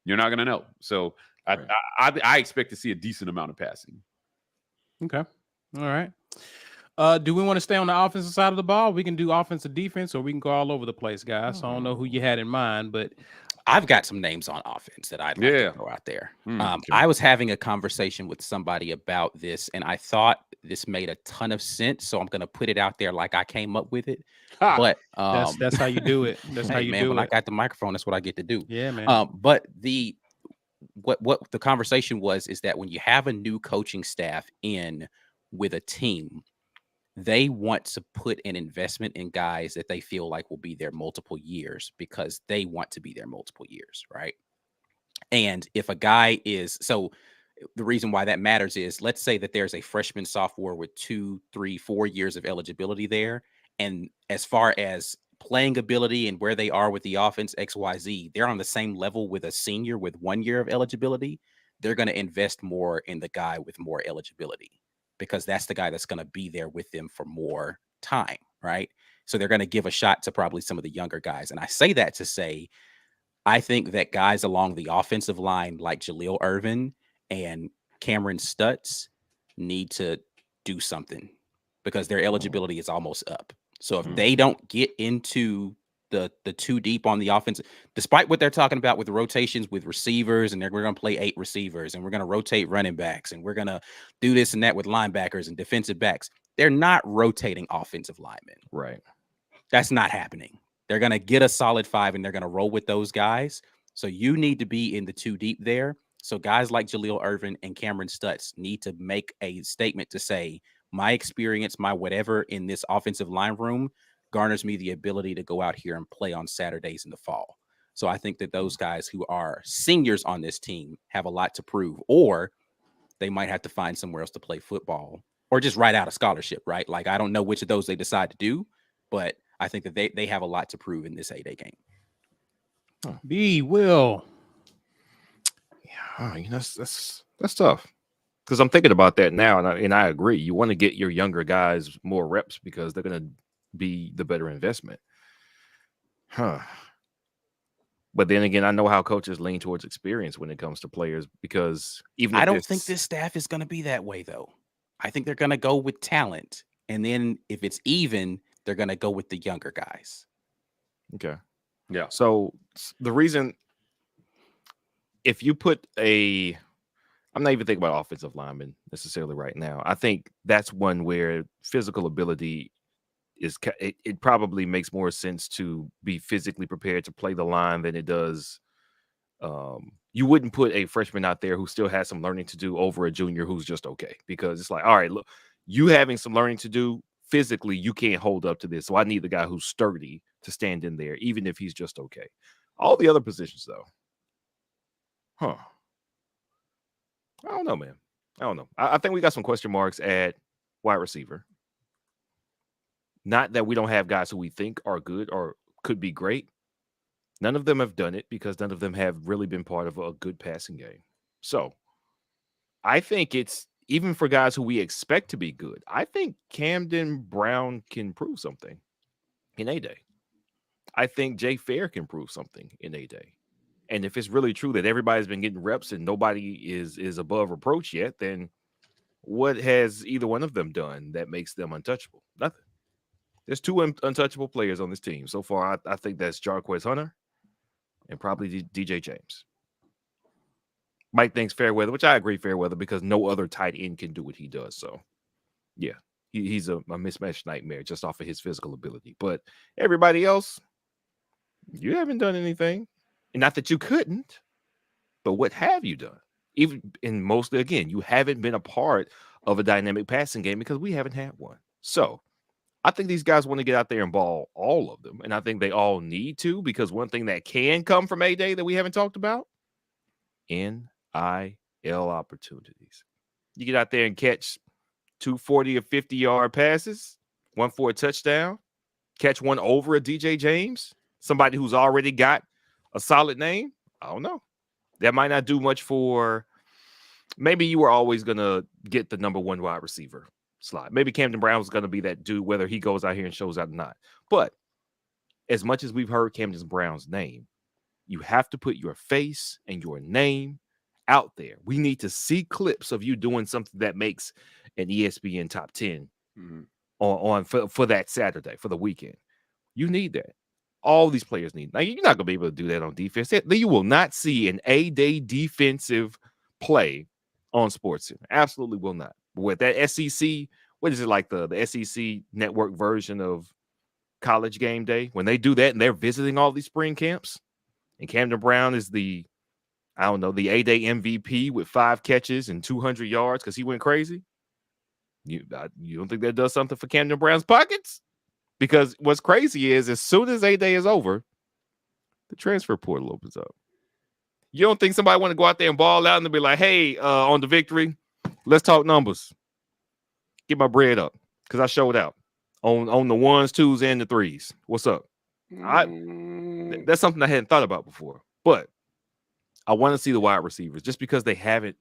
you're not going to know. So, right. I expect to see a decent amount of passing. Okay. All right. Do we want to stay on the offensive side of the ball? We can do offensive defense, or we can go all over the place, guys. So I don't know who you had in mind, but I've got some names on offense that I'd like to throw out there. I was having a conversation with somebody about this, and I thought this made a ton of sense. So I'm going to put it out there like I came up with it. But that's how you do it. That's how you do it. When I got the microphone, that's what I get to do. Yeah, man. But what the conversation was is that when you have a new coaching staff in with a team, they want to put an investment in guys that they feel like will be there multiple years because they want to be there multiple years, right? And if a guy so the reason why that matters is, let's say that there's a freshman sophomore with 2, 3, 4 years of eligibility there. And as far as playing ability and where they are with the offense, XYZ, they're on the same level with a senior with 1 year of eligibility. They're going to invest more in the guy with more eligibility, because that's the guy that's going to be there with them for more time, right? So they're going to give a shot to probably some of the younger guys. And I say that to say, I think that guys along the offensive line like Jaleel Irvin and Cameron Stutz need to do something because their eligibility is almost up. So if they don't get into the too deep on the offense, despite what they're talking about with rotations with receivers, and we're going to play 8 receivers, and we're going to rotate running backs, and we're going to do this and that with linebackers and defensive backs, they're not rotating offensive linemen. Right. That's not happening. They're going to get a solid 5, and they're going to roll with those guys. So you need to be in the too deep there. So guys like Jaleel Irvin and Cameron Stutz need to make a statement to say, my experience, my whatever in this offensive line room garners me the ability to go out here and play on Saturdays in the fall. So I think that those guys who are seniors on this team have a lot to prove, or they might have to find somewhere else to play football or just write out a scholarship, right? Like, I don't know which of those they decide to do, but I think that they have a lot to prove in this A-Day game. B. Will. Yeah, that's tough. Because I'm thinking about that now, and I agree. You want to get your younger guys more reps because they're going to be the better investment. But then again, I know how coaches lean towards experience when it comes to players, because even I don't think this staff is going to be that way, though. I think they're going to go with talent. And then if it's even, they're going to go with the younger guys. Okay. Yeah. So the reason, if you put I'm not even thinking about offensive linemen necessarily right now. I think that's one where physical ability it probably makes more sense to be physically prepared to play the line than it does. You wouldn't put a freshman out there who still has some learning to do over a junior who's just okay, because it's like, all right, look, you having some learning to do physically, you can't hold up to this. So I need the guy who's sturdy to stand in there, even if he's just okay. All the other positions, though. I don't know, man. I don't know. I think we got some question marks at wide receiver. Not that we don't have guys who we think are good or could be great. None of them have done it because none of them have really been part of a good passing game. So I think it's, even for guys who we expect to be good, I think Camden Brown can prove something in A-Day. I think Jay Fair can prove something in A-Day. And if it's really true that everybody's been getting reps and nobody is above reproach yet, then what has either one of them done that makes them untouchable? Nothing. There's 2 untouchable players on this team. So far, I think that's Jarquez Hunter and probably DJ James. Mike thinks Fairweather, which I agree Fairweather, because no other tight end can do what he does. So, yeah, he's a mismatched nightmare just off of his physical ability. But everybody else, you haven't done anything. And not that you couldn't, but what have you done? Even, and mostly, again, you haven't been a part of a dynamic passing game because we haven't had one. So I think these guys want to get out there and ball, all of them. And I think they all need to, because one thing that can come from A-Day that we haven't talked about, NIL opportunities. You get out there and catch 240 or 50-yard passes, one for a touchdown, catch one over a DJ James, somebody who's already got a solid name. I don't know. That might not do much for, maybe you were always going to get the number one wide receiver slot. Maybe Camden Brown was going to be that dude, whether he goes out here and shows out or not. But as much as we've heard Camden Brown's name, you have to put your face and your name out there. We need to see clips of you doing something that makes an ESPN top 10 on for that Saturday, for the weekend. You need that. All these players need. Now, you're not going to be able to do that on defense. You will not see an A-Day defensive play on SportsCenter. Absolutely will not. But with that SEC, what is it, like the SEC network version of College Game Day? When they do that and they're visiting all these spring camps, and Camden Brown is the A-Day MVP with 5 catches and 200 yards because he went crazy. You don't think that does something for Camden Brown's pockets? Because what's crazy is, as soon as A-Day is over, the transfer portal opens up. You don't think somebody want to go out there and ball out and be like, hey, on the victory, let's talk numbers. Get my bread up, because I showed out on the 1s, 2s, and the 3s. What's up? That's something I hadn't thought about before. But I want to see the wide receivers, just because they haven't.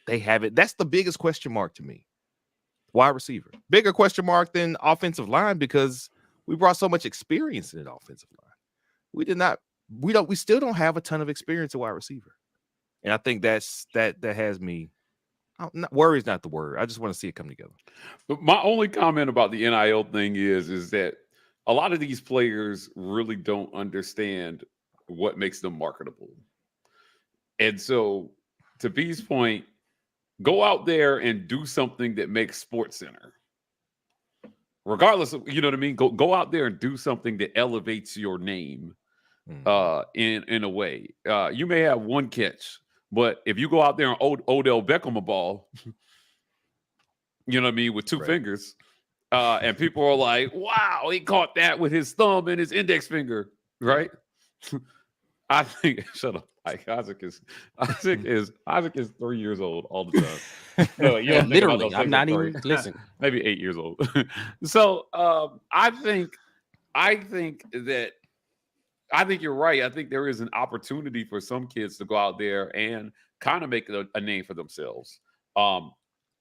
That's the biggest question mark to me. Wide receiver. Bigger question mark than offensive line, because we brought so much experience in an offensive line. We still don't have a ton of experience at wide receiver. And I think that has me. Worry is not the word. I just want to see it come together. But my only comment about the NIL thing is that a lot of these players really don't understand what makes them marketable. And so, to B's point, go out there and do something that makes SportsCenter. Regardless of, you know what I mean? Go out there and do something that elevates your name in a way. You may have one catch, but if you go out there and Odell Beckham a ball, you know what I mean, with 2 fingers, and people are like, wow, he caught that with his thumb and his index finger, right? I think, shut up. Like Isaac is 3 years old all the time. Literally, I'm not even listening. Maybe 8 years old. So I think you're right. I think there is an opportunity for some kids to go out there and kind of make a name for themselves. Now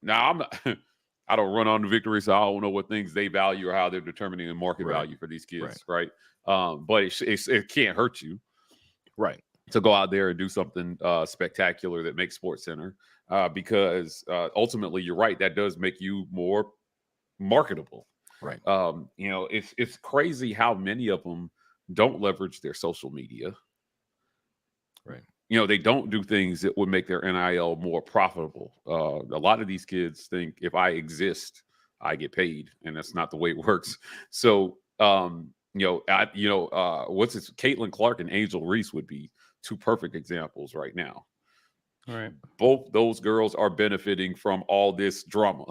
I don't run on the victory, so I don't know what things they value or how they're determining the market value for these kids, right? But it can't hurt you. Right. To go out there and do something spectacular that makes SportsCenter, because ultimately, you're right, that does make you more marketable. Right. It's crazy how many of them don't leverage their social media. Right. They don't do things that would make their NIL more profitable. A lot of these kids think, if I exist, I get paid, and that's not the way it works. So, Caitlin Clark and Angel Reese would be 2 perfect examples right now. All right. Both those girls are benefiting from all this drama.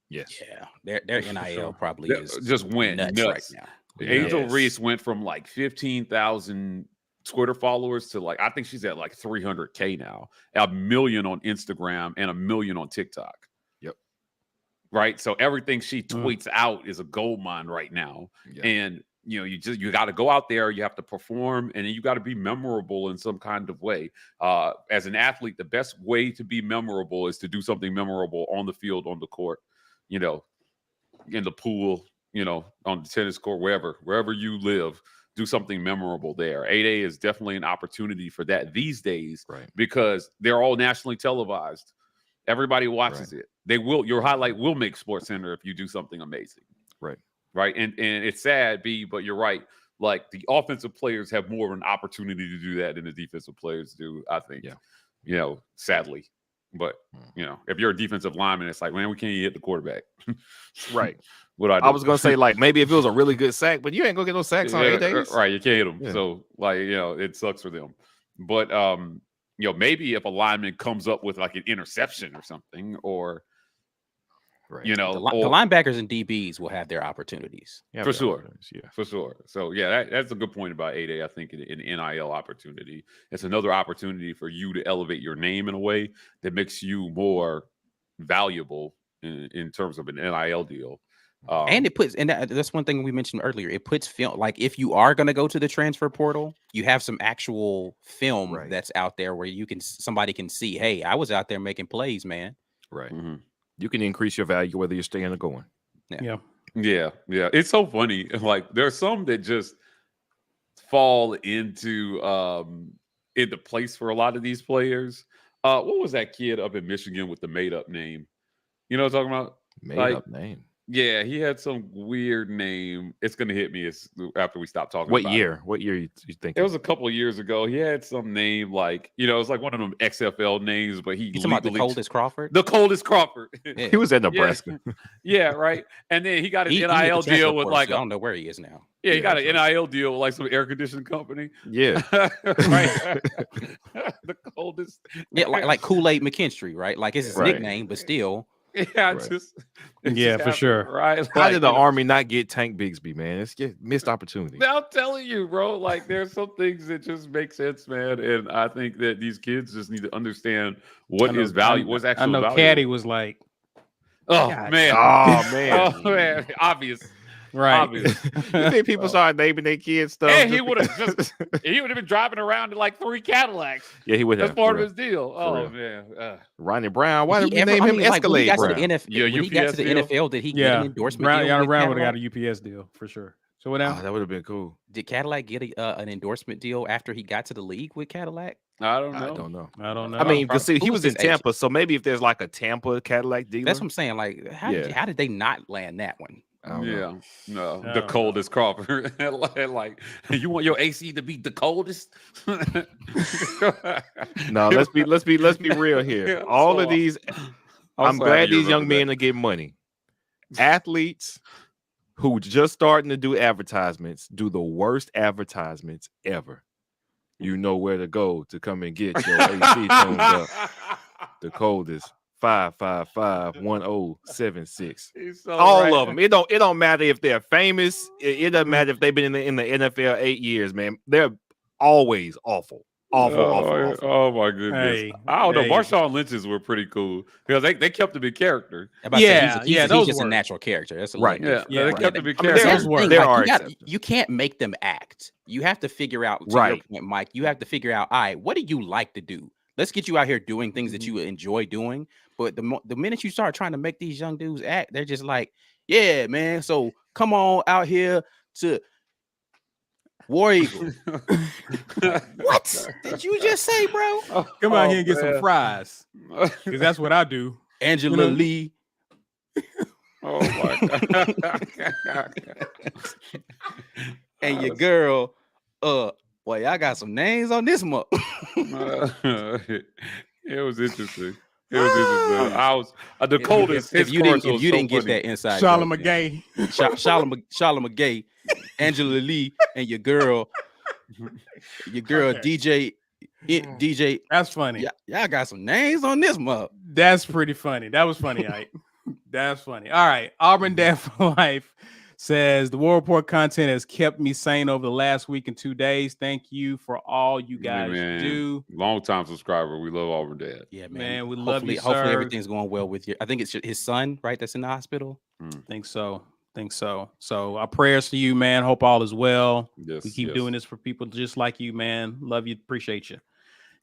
Yes. Yeah. Their NIL probably is just went nuts right now. Angel Reese went from like 15,000 Twitter followers to I think she's at like 300K now, 1 million on Instagram and 1 million on TikTok. Yep. Right. So everything she tweets out is a gold mine right now. Yep. And you got to go out there, you have to perform, and then you got to be memorable in some kind of way. As an athlete, the best way to be memorable is to do something memorable on the field, on the court, in the pool, on the tennis court, wherever you live, do something memorable there. A-Day is definitely an opportunity for that these days, because they're all nationally televised. Everybody watches it. Your highlight will make SportsCenter if you do something amazing. Right. And it's sad, B, but you're right. Like, the offensive players have more of an opportunity to do that than the defensive players do, I think. Sadly. But, if you're a defensive lineman, it's like, man, we can't hit the quarterback. Right. I was going to say, maybe if it was a really good sack, but you ain't going to get no sacks on A-Days. Right. You can't hit them. Yeah. So, it sucks for them. But, maybe if a lineman comes up with like an interception or something, or Right. You know, The linebackers and DBs will have their opportunities. For sure. Yeah, for sure. So yeah, that's a good point about A-Day. I think an NIL opportunity. It's another opportunity for you to elevate your name in a way that makes you more valuable in terms of an NIL deal. And it puts, and that's one thing we mentioned earlier. It puts film, like if you are going to go to the transfer portal, you have some actual film that's out there where somebody can see, hey, I was out there making plays, man. Right. You can increase your value whether you're staying or going. Yeah. It's so funny. Like there are some that just fall into place for a lot of these players. What was that kid up in Michigan with the made up name? You know what I'm talking about? Made up name. Yeah, he had some weird name. It's gonna hit me after we stop talking. What about year? it. What year you think? It was a couple of years ago. He had some name like, it was like one of them XFL names, but he talking about the Coldest Crawford? The Coldest Crawford. Yeah. He was at Nebraska. Yeah, right. And then he got an He NIL deal with like I don't know where he is now. Yeah, he got an NIL deal with like some air conditioning company. Yeah. Right. The coldest. Yeah, like Kool-Aid McKinstry, right? Like it's his nickname, but still. Yeah, for sure. Right? How did the Army not get Tank Bigsby, man? It's just missed opportunity. I'm telling you, bro. Like, there's some things that just make sense, man. And I think that these kids just need to understand what is value, what's actually value. I know Caddy was like, oh, God. man. Oh, man. Obvious. Right. Obvious. You think people started naming their kids stuff? And he would have been driving around in like 3 Cadillacs. Yeah, he would have. That's part of his deal. Oh, man. Ronnie Brown. Why did we name him Escalade Brown? When he got to the NFL, did he get an endorsement deal? Brown would have got a UPS deal for sure. So what else? That would have been cool. Did Cadillac get an endorsement deal after he got to the league with Cadillac? I don't know. I don't know. I mean, see, he was in Tampa, so maybe if there's like a Tampa Cadillac dealer. That's what I'm saying. Like, how did they not land that one? The coldest Crawford. Like, you want your AC to be the coldest? No, let's be real here. All of these, I'm glad these young men are getting money. Athletes who just starting to do advertisements do the worst advertisements ever. You know where to go to come and get your AC tuned up. The coldest. 555-1076. All of them. It don't matter if they're famous. It doesn't matter if they've been in the NFL 8 years, man. They're always awful. Awful. Oh my goodness. I don't know. Marshawn Lynch's were pretty cool because they kept him in character. He's just a natural character. That's right. They kept him in character. You can't make them act. You have to figure out, to your point, Mike, you have to figure out, all right, what do you like to do? Let's get you out here doing things that you enjoy doing. But the minute you start trying to make these young dudes act, they're just like, yeah, man. So come on out here to War Eagle. What did you just say, bro? Come out here and get some fries. Because that's what I do. Angela Lee. Oh my God. And your girl, boy, y'all got some names on this month. It was interesting. I was the coldest. If you didn't get that inside, Charlotte McGay, Angela Lee, and your girl DJ. That's funny. Y'all got some names on this month. That's pretty funny. That was funny. That's funny. All right, Auburn Dad for Life says the War Report content has kept me sane over the last week and 2 days. Thank you for all you guys do. Long time subscriber. We love Auburn Dad. Yeah, man. We love you, sir. Hopefully everything's going well with you. I think it's his son, right? That's in the hospital. Think so. So our prayers to you, man. Hope all is well. Yes, we keep doing this for people just like you, man. Love you. Appreciate you.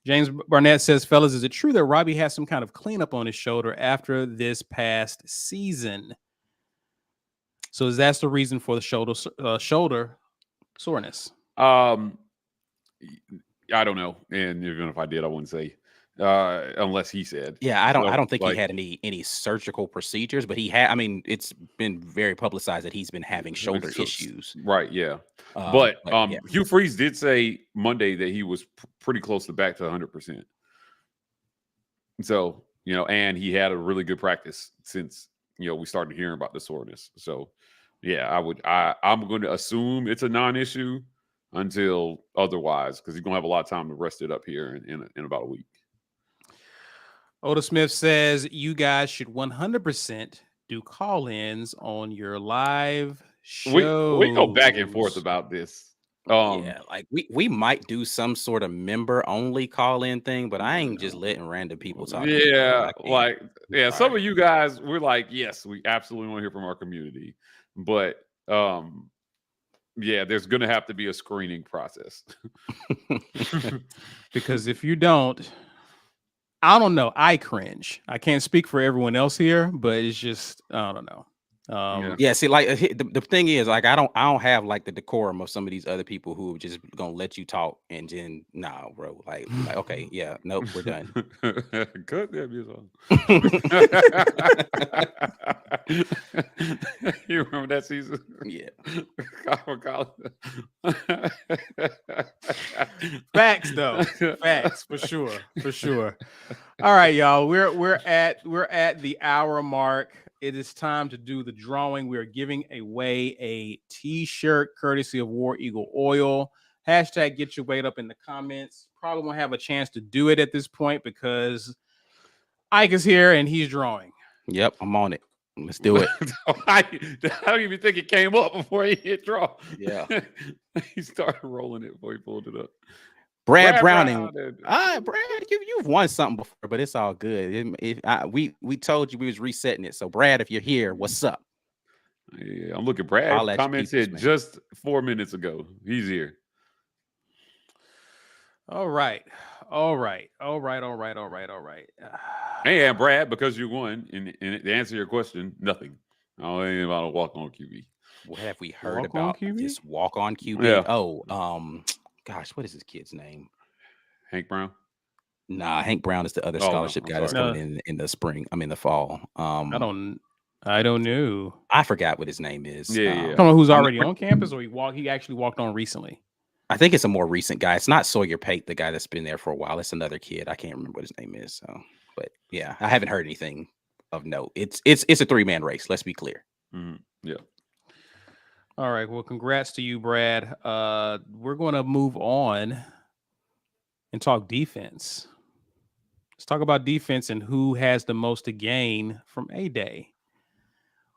James Barnett says, fellas, is it true that Robbie has some kind of cleanup on his shoulder after this past season? So is that the reason for the shoulder soreness? I don't know, and even if I did, I wouldn't say unless he said. Yeah, I don't think he had any surgical procedures, but he had. I mean, it's been very publicized that he's been having shoulder issues. Right. Yeah. But Hugh Freeze did say Monday that he was pretty close to back to 100%. So and he had a really good practice since we started hearing about the soreness. So. Yeah, I'm going to assume it's a non-issue until otherwise, because he's going to have a lot of time to rest it up here in about a week. Oda Smith says you guys should 100% do call-ins on your live show. We go back and forth about this. Yeah, like we might do some sort of member only call-in thing, but I ain't just letting random people talk. Yeah, some of you guys, we're like, yes, we absolutely want to hear from our community, but yeah, there's gonna have to be a screening process. Because if you don't, I don't know, I cringe. I can't speak for everyone else here, but it's just, I don't know. Yeah, see, like the thing is, like, I don't have like the decorum of some of these other people who are just gonna let you talk and then bro, like okay, yeah, nope, we're done. Cut that music on. You remember that season? Yeah. Facts though, facts for sure. All right, y'all, we're at the hour mark. It is time to do the drawing. We are giving away a t-shirt courtesy of War Eagle Oil. Hashtag get your weight up in the comments. Probably won't have a chance to do it at this point because Ike is here and he's drawing. Yep, I'm on it. Let's do it. I don't even think it came up before he hit draw. Yeah. He started rolling it before he pulled it up. Brad Browning. Brad, you've won something before, but it's all good. We told you we was resetting it. So, Brad, if you're here, what's up? Yeah, I'm looking. Brad commented just 4 minutes ago. He's here. All right. And Brad, because you won, and to answer your question, nothing. I don't know anything about a walk-on QB. What have we heard Walk-on about QB? this walk-on QB? Yeah. Oh, gosh, what is his kid's name? Hank Brown? Nah, Hank Brown is the other scholarship guy that's coming in the spring. I mean, the fall. I don't know. I forgot what his name is. Yeah. Someone who's already on campus, or he actually walked on recently. I think it's a more recent guy. It's not Sawyer Pate, the guy that's been there for a while. It's another kid. I can't remember what his name is. So, but yeah, I haven't heard anything of note. It's a 3-man race. Let's be clear. Mm-hmm. Yeah. All right. Well, congrats to you, Brad. We're going to move on and talk defense. Let's talk about defense and who has the most to gain from A-Day.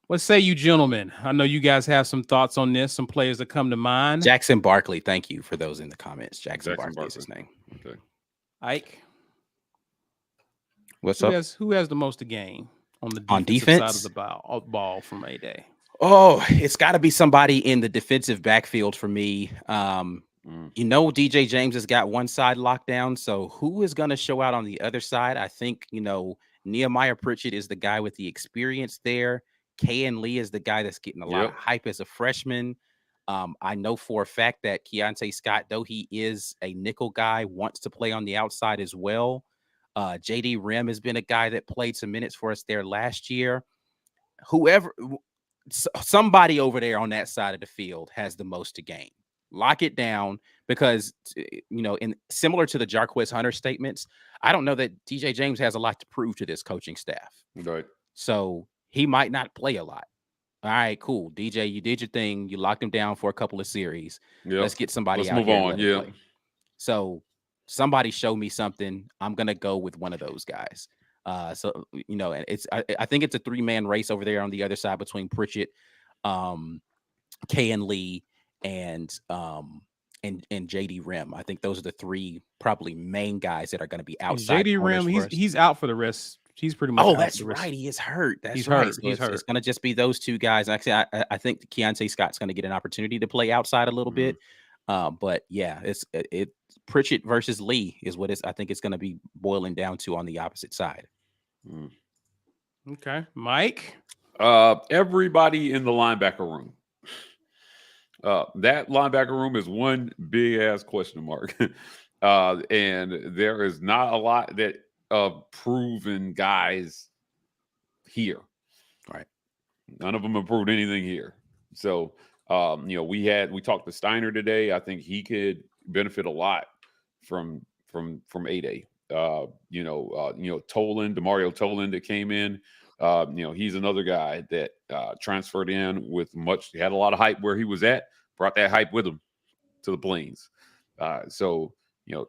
What say you, gentlemen? I know you guys have some thoughts on this, some players that come to mind. Jackson Barkley. Thank you for those in the comments. Jackson Barkley is his name. Okay. Ike, what's up? Who has the most to gain on the defense side of the ball from A-Day? Oh, it's got to be somebody in the defensive backfield for me. DJ James has got one side locked down. So who is going to show out on the other side? I think, Nehemiah Pritchett is the guy with the experience there. Kayan Lee is the guy that's getting a lot of hype as a freshman. I know for a fact that Keontae Scott, though he is a nickel guy, wants to play on the outside as well. JD Rim has been a guy that played some minutes for us there last year. Somebody over there on that side of the field has the most to gain. Lock it down because, similar to the Jarquez Hunter statements, I don't know that DJ James has a lot to prove to this coaching staff. Right. So he might not play a lot. All right, cool. DJ, you did your thing. You locked him down for a couple of series. Yep. Let's get somebody out. Let's move on. Yeah. So somebody show me something. I'm going to go with one of those guys. And I think it's a 3-man race over there on the other side between Pritchett, Kayan Lee, and JD Rim. I think those are the 3 probably main guys that are going to be outside. JD Rim, he's out for the rest. He's pretty much. Oh, that's right. He is hurt. He's hurt. So he's hurt. It's going to just be those 2 guys. Actually, I think Keontae Scott's going to get an opportunity to play outside a little bit. But yeah, it's Pritchett versus Lee is what I think it's going to be boiling down to on the opposite side. Okay, Mike. Everybody in the linebacker room. That linebacker room is one big ass question mark, and there is not a lot that proven guys here. Right, none of them have proved anything here. So, we talked to Steiner today. I think he could benefit a lot from A-Day. Toland, DeMario Toland that came in. He's another guy that transferred in with he had a lot of hype where he was at, brought that hype with him to the Plains.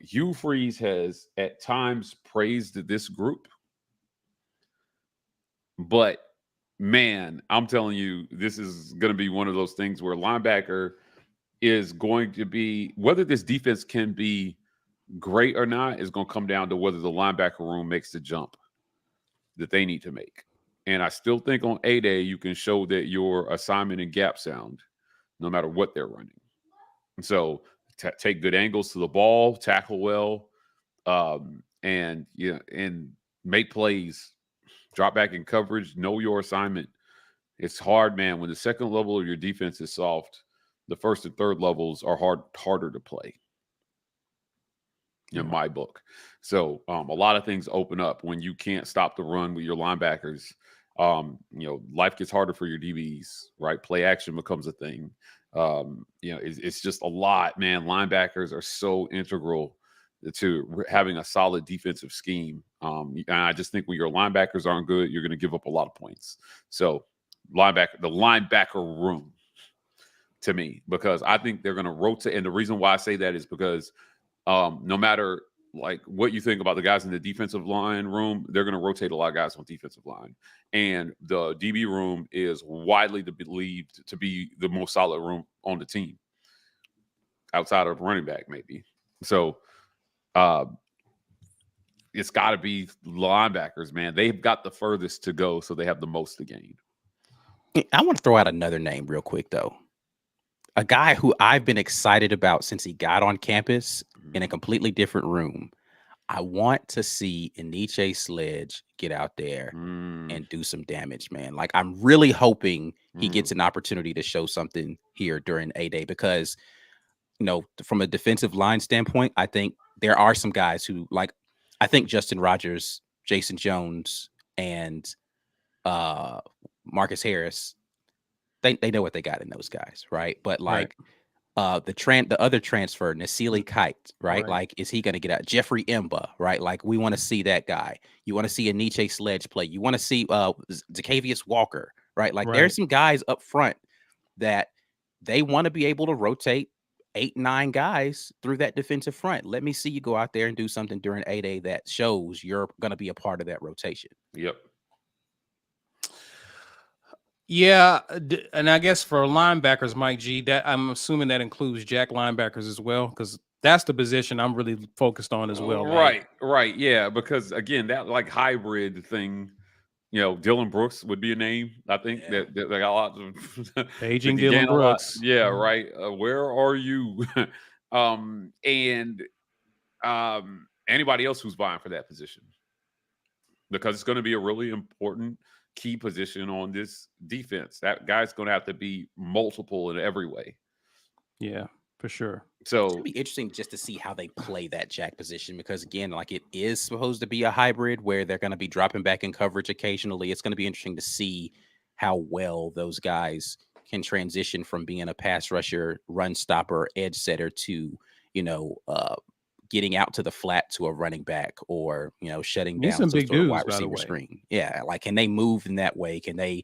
Hugh Freeze has at times praised this group, but man, I'm telling you, this is going to be one of those things where linebacker is going to be, whether this defense can be great or not, is going to come down to whether the linebacker room makes the jump that they need to make. And I still think on A-Day, you can show that your assignment and gap sound, no matter what they're running. So take good angles to the ball, tackle well, and make plays, drop back in coverage, know your assignment. It's hard, man. When the second level of your defense is soft, the first and third levels are harder to play. In my book. So a lot of things open up when you can't stop the run with your linebackers. Life gets harder for your DBs, right? Play action becomes a thing. It's just a lot, man. Linebackers are so integral to having a solid defensive scheme. And I just think when your linebackers aren't good, you're going to give up a lot of points. So the linebacker room to me, because I think they're going to rotate. And the reason why I say that is because no matter like what you think about the guys in the defensive line room, they're going to rotate a lot of guys on defensive line. And the DB room is widely believed to be the most solid room on the team outside of running back, maybe. So it's got to be linebackers, man. They've got the furthest to go, so they have the most to gain. I want to throw out another name real quick, though. A guy who I've been excited about since he got on campus in a completely different room. I want to see Eniche Sledge get out there and do some damage, man. Like, I'm really hoping he gets an opportunity to show something here during A-Day because, from a defensive line standpoint, I think there are some guys who, like, I think Justin Rogers, Jason Jones, and Marcus Harris, they know what they got in those guys, right? But like the other transfer, Nasili Kite, right? Like, is he going to get out? Jeffrey Imba, right? Like, we want to see that guy. You want to see Eniche Sledge play. You want to see Zacavius Walker, right? Like, there's some guys up front that they want to be able to rotate 8-9 guys through that defensive front. Let me see you go out there and do something during A-Day that shows you're going to be a part of that rotation. Yep. Yeah, and I guess for linebackers, Mike G, that I'm assuming that includes jack linebackers as well, because that's the position I'm really focused on as well. Right, yeah, because again, that like hybrid thing, Dylan Brooks would be a name. I think that they got a lot of aging Dylan Brooks. Yeah, right. Where are you? Anybody else who's vying for that position, because it's going to be a really important key position on this defense. That guy's going to have to be multiple in every way. Yeah, for sure. So it's going to be interesting just to see how they play that jack position, because again, like, it is supposed to be a hybrid where they're going to be dropping back in coverage occasionally. It's going to be interesting to see how well those guys can transition from being a pass rusher, run stopper, edge setter to, getting out to the flat to a running back, or shutting down some big sort of dudes, wide receiver screen. Yeah, like, can they move in that way? Do they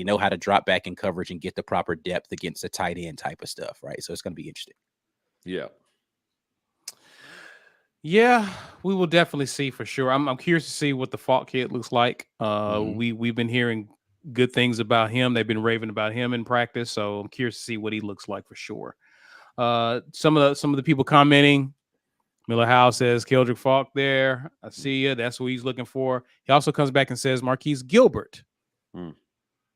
know how to drop back in coverage and get the proper depth against a tight end type of stuff, right? So it's going to be interesting. Yeah, we will definitely see for sure. I'm curious to see what the Falk kid looks like. We've been hearing good things about him. They've been raving about him in practice, so I'm curious to see what he looks like for sure. Some of the people commenting. Miller Howe says Keldrick Falk there. I see you. That's what he's looking for. He also comes back and says Marquise Gilbert.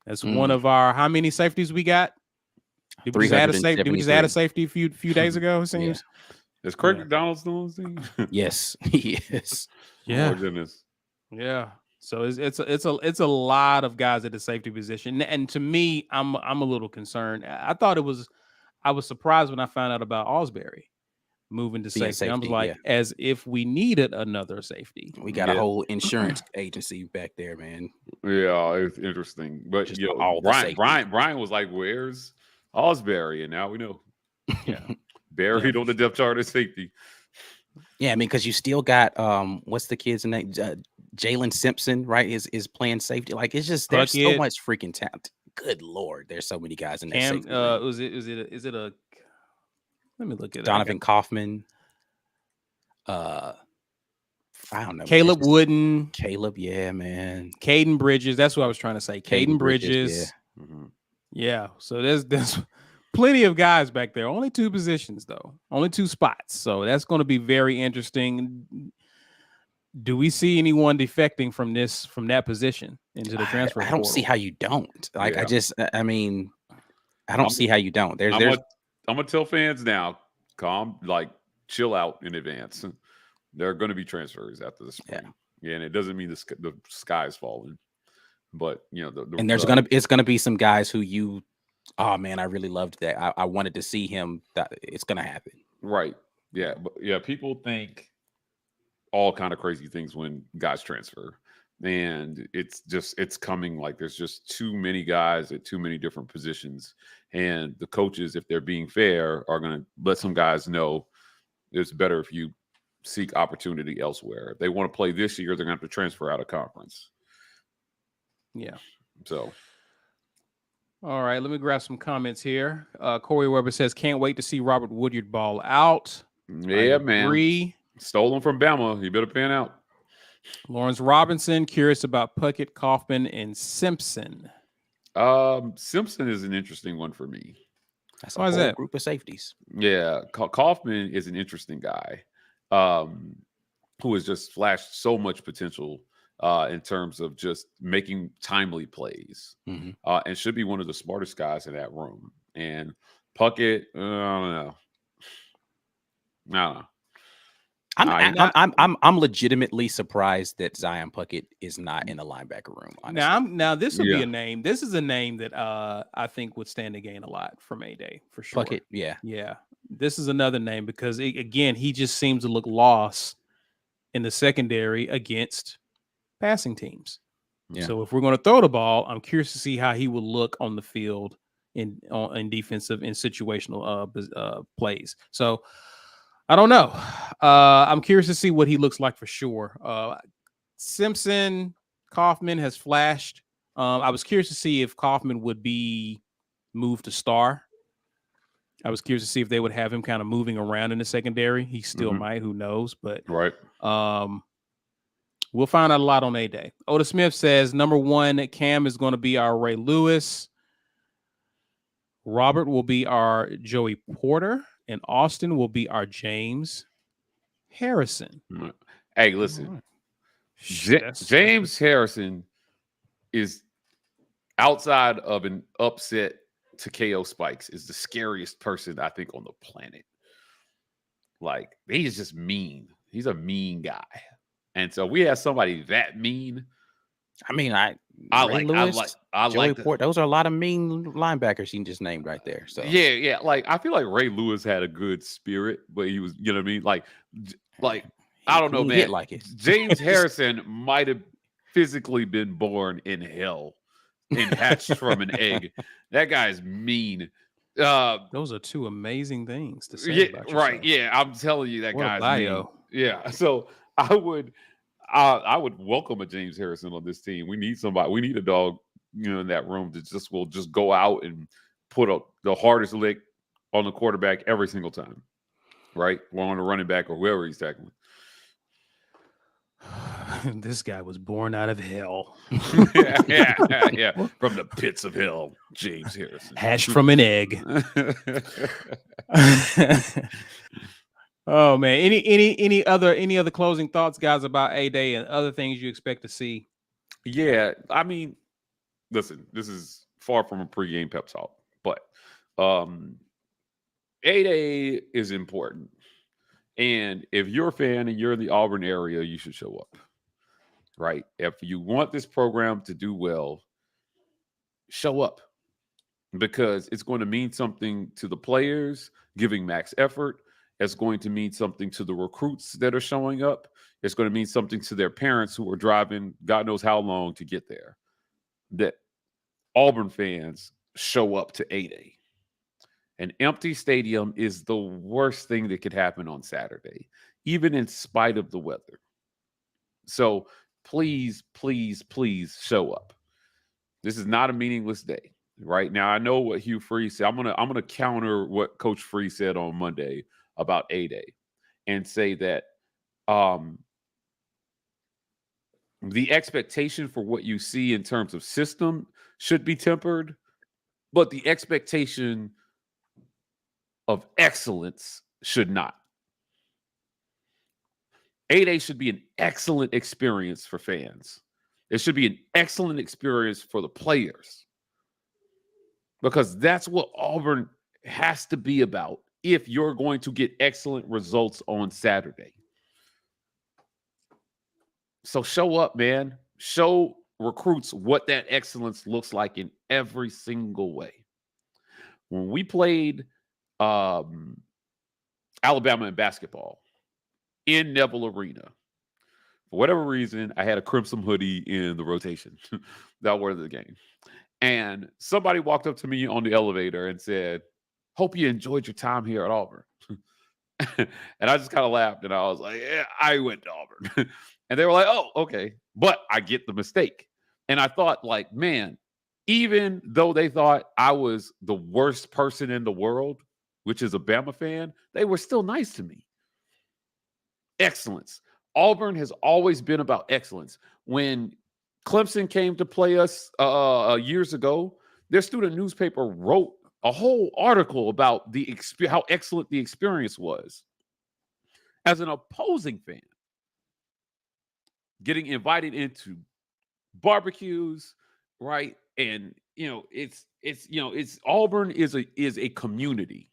That's one of our, how many safeties we got? Did we just add a safety? Did we just add a safety a few days ago? It seems. Is Craig McDonald still on the team? Yes, he is. Yeah. Oh goodness. Yeah. So it's a lot of guys at the safety position, and to me, I'm a little concerned. I was surprised when I found out about Ausberry moving to safety. I was like, as if we needed another safety. We got a whole insurance agency back there, man. Yeah, it's interesting. But Brian was like, "Where's Ausberry?" And now we know. Yeah, buried on the depth chart at safety. Yeah, I mean, because you still got what's the kid's name? Jalen Simpson, right? Is playing safety. Like, it's just there's so much freaking talent. Good Lord, there's so many guys in that safety. Is it a let me look at Donovan Kaufman, I don't know. Caleb Wooden. Caleb, yeah, man. Caden Bridges. That's what I was trying to say. Caden Bridges. Yeah. Mm-hmm. Yeah. So there's plenty of guys back there. Only 2 positions, though. Only 2 spots. So that's going to be very interesting. Do we see anyone defecting from that position into the transfer portal? I don't see how you don't. Like, Yeah. I don't see how you don't. I'm gonna tell fans now, chill out in advance. There are going to be transfers after the spring. Yeah, and it doesn't mean the sky is falling, but and it's gonna be some guys who oh man, I really loved that. I wanted to see him. That it's gonna happen. Right. Yeah, but yeah, people think all kind of crazy things when guys transfer, and it's coming. Like, there's just too many guys at too many different positions, and the coaches, if they're being fair, are going to let some guys know it's better if you seek opportunity elsewhere. If they want to play this year, they're going to have to transfer out of conference. Yeah. So, all right, let me grab some comments here. Corey Weber says, "Can't wait to see Robert Woodyard ball out." Yeah, man. Stolen from Bama. You better pan out. Lawrence Robinson, curious about Puckett, Kaufman, and Simpson. Simpson is an interesting one for me. That's a whole group of safeties. Yeah, Kaufman is an interesting guy who has just flashed so much potential in terms of just making timely plays, and should be one of the smartest guys in that room. And Puckett, I don't know. I'm legitimately surprised that Zion Puckett is not in the linebacker room. Honestly. Now this would be a name. This is a name that I think would stand to gain a lot from A-Day for sure. Puckett, yeah. This is another name because again, he just seems to look lost in the secondary against passing teams. Yeah. So if we're going to throw the ball, I'm curious to see how he will look on the field in defensive and situational plays. So. I don't know. I'm curious to see what he looks like for sure. Simpson, Kaufman has flashed. I was curious to see if Kaufman would be moved to star. I was curious to see if they would have him kind of moving around in the secondary. He still might, who knows? But right. We'll find out a lot on A-Day. Oda Smith says, number 1, Cam is going to be our Ray Lewis. Robert will be our Joey Porter. And Austin will be our James Harrison. Hey, listen. James Harrison is, outside of an upset to KO Spikes, is the scariest person I think on the planet. Like, he is just mean. He's a mean guy. And so we have somebody that mean. I mean, I like Port. Those are a lot of mean linebackers you just named right there. So yeah. Like, I feel like Ray Lewis had a good spirit, but he was, you know what I mean? Like I don't know, man. Like it. James Harrison might have physically been born in hell and hatched from an egg. That guy's mean. Those are 2 amazing things to say. About yourself. Right. Yeah, I'm telling you, that guy's mean. Yeah. So I would welcome a James Harrison on this team. We need somebody. We need a dog, in that room that will just go out and put the hardest lick on the quarterback every single time, right? Or on the running back or whoever he's tackling. This guy was born out of hell. yeah. From the pits of hell, James Harrison. Hatched from an egg. Oh man, any other closing thoughts, guys, about A-Day and other things you expect to see? Yeah, I mean, listen, this is far from a pregame pep talk, but A-Day is important, and if you're a fan and you're in the Auburn area, you should show up. Right? If you want this program to do well, show up, because it's going to mean something to the players giving max effort. It's going to mean something to the recruits that are showing up. It's going to mean something to their parents who are driving God knows how long to get there. That Auburn fans show up to A-Day. An empty stadium is the worst thing that could happen on Saturday, even in spite of the weather. So please, please, please show up. This is not a meaningless day. Right now, I know what Hugh Freeze said. I'm gonna counter what Coach Freeze said on Monday about A-Day and say that the expectation for what you see in terms of system should be tempered, but the expectation of excellence should not. A-Day should be an excellent experience for fans. It should be an excellent experience for the players, because that's what Auburn has to be about if you're going to get excellent results on Saturday. So show up, man. Show recruits what that excellence looks like in every single way. When we played Alabama in basketball in Neville Arena, for whatever reason, I had a crimson hoodie in the rotation that wore the game. And somebody walked up to me on the elevator and said, "Hope you enjoyed your time here at Auburn." And I just kind of laughed and I was like, "Yeah, I went to Auburn." And they were like, "Oh, okay." But I get the mistake. And I thought, like, man, even though they thought I was the worst person in the world, which is a Bama fan, they were still nice to me. Excellence. Auburn has always been about excellence. When Clemson came to play us years ago, their student newspaper wrote a whole article about how excellent the experience was. As an opposing fan, getting invited into barbecues, right? And it's Auburn is a community.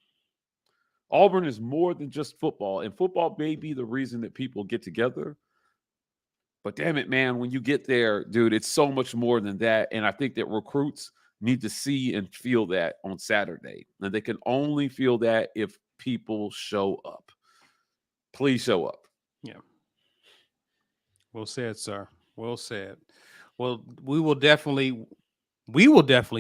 Auburn is more than just football, and football may be the reason that people get together. But damn it, man, when you get there, dude, it's so much more than that. And I think that recruits need to see and feel that on Saturday. And they can only feel that if people show up. Please show up. Yeah. Well said, sir. Well said. Well, we will definitely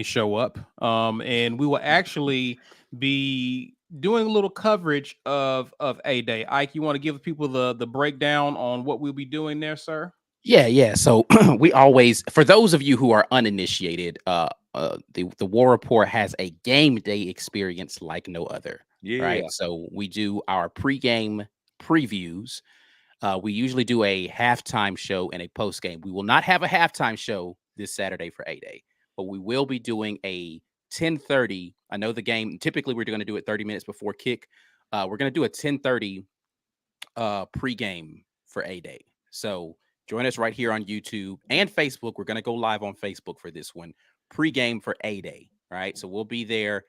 show up. And we will actually be doing a little coverage of A-Day. Ike, you want to give people the breakdown on what we'll be doing there, sir? Yeah. So we always, for those of you who are uninitiated, the War Report has a game day experience like no other. Yeah. Right. So we do our pregame previews. We usually do a halftime show and a postgame. We will not have a halftime show this Saturday for A-Day, but we will be doing a 10:30. I know the game, typically we're going to do it 30 minutes before kick. We're going to do a 10:30 pregame for A-Day. So join us right here on YouTube and Facebook. We're going to go live on Facebook for this one. Pregame for A-Day, right? So we'll be there,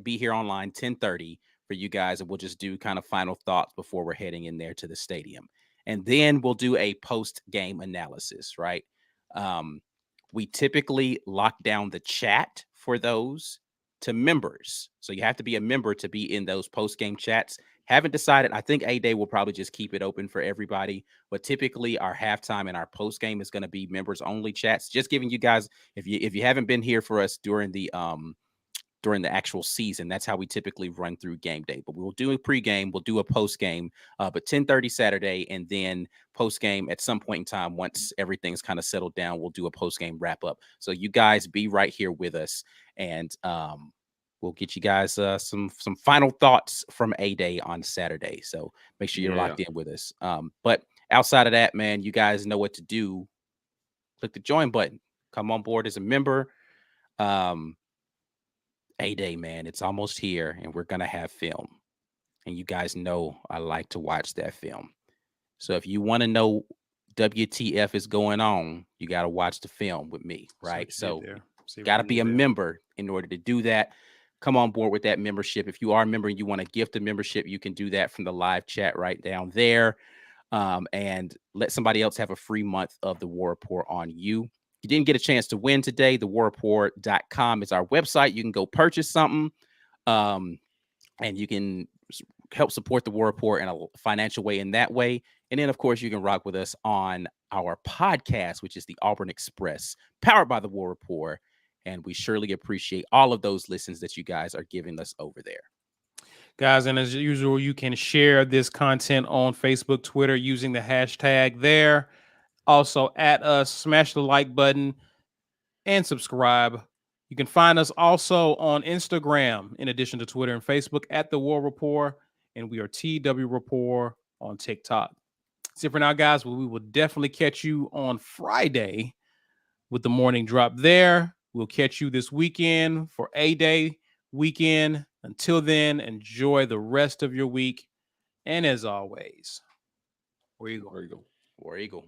be here online 10:30 for you guys, and we'll just do kind of final thoughts before we're heading in there to the stadium. And then we'll do a post-game analysis, right? We typically lock down the chat for those to members. So you have to be a member to be in those post-game chats. Haven't decided. I think A-Day will probably just keep it open for everybody. But typically our halftime and our post-game is going to be members-only chats. Just giving you guys, if you haven't been here for us during the actual season, that's how we typically run through game day. But we'll do a pregame, we'll do a postgame, but 10:30 Saturday, and then postgame at some point in time, once everything's kind of settled down, we'll do a postgame wrap up. So you guys be right here with us, and we'll get you guys some final thoughts from A-Day on Saturday. So make sure you're locked in with us. But outside of that, man, you guys know what to do. Click the join button. Come on board as a member. A-Day, man, it's almost here, and we're gonna have film, and you guys know I like to watch that film. So if you want to know WTF is going on, you got to watch the film with me, right? So got to be a member in order to do that. Come on board with that membership. If you are a member and you want to gift a membership, you can do that from the live chat right down there, and let somebody else have a free month of the War Report on you. You didn't get a chance to win today, thewarreport.com is our website. You can go purchase something, and you can help support the War Report in a financial way in that way. And then, of course, you can rock with us on our podcast, which is the Auburn Express, powered by the War Report. And we surely appreciate all of those listens that you guys are giving us over there. Guys, and as usual, you can share this content on Facebook, Twitter, using the hashtag there. Also, at us, smash the like button and subscribe. You can find us also on Instagram, in addition to Twitter and Facebook, at The War Report, and we are TW Report on TikTok. So for now, guys, we will definitely catch you on Friday with the morning drop there. We'll catch you this weekend for A-Day weekend. Until then, enjoy the rest of your week. And as always, War Eagle. War Eagle. War Eagle.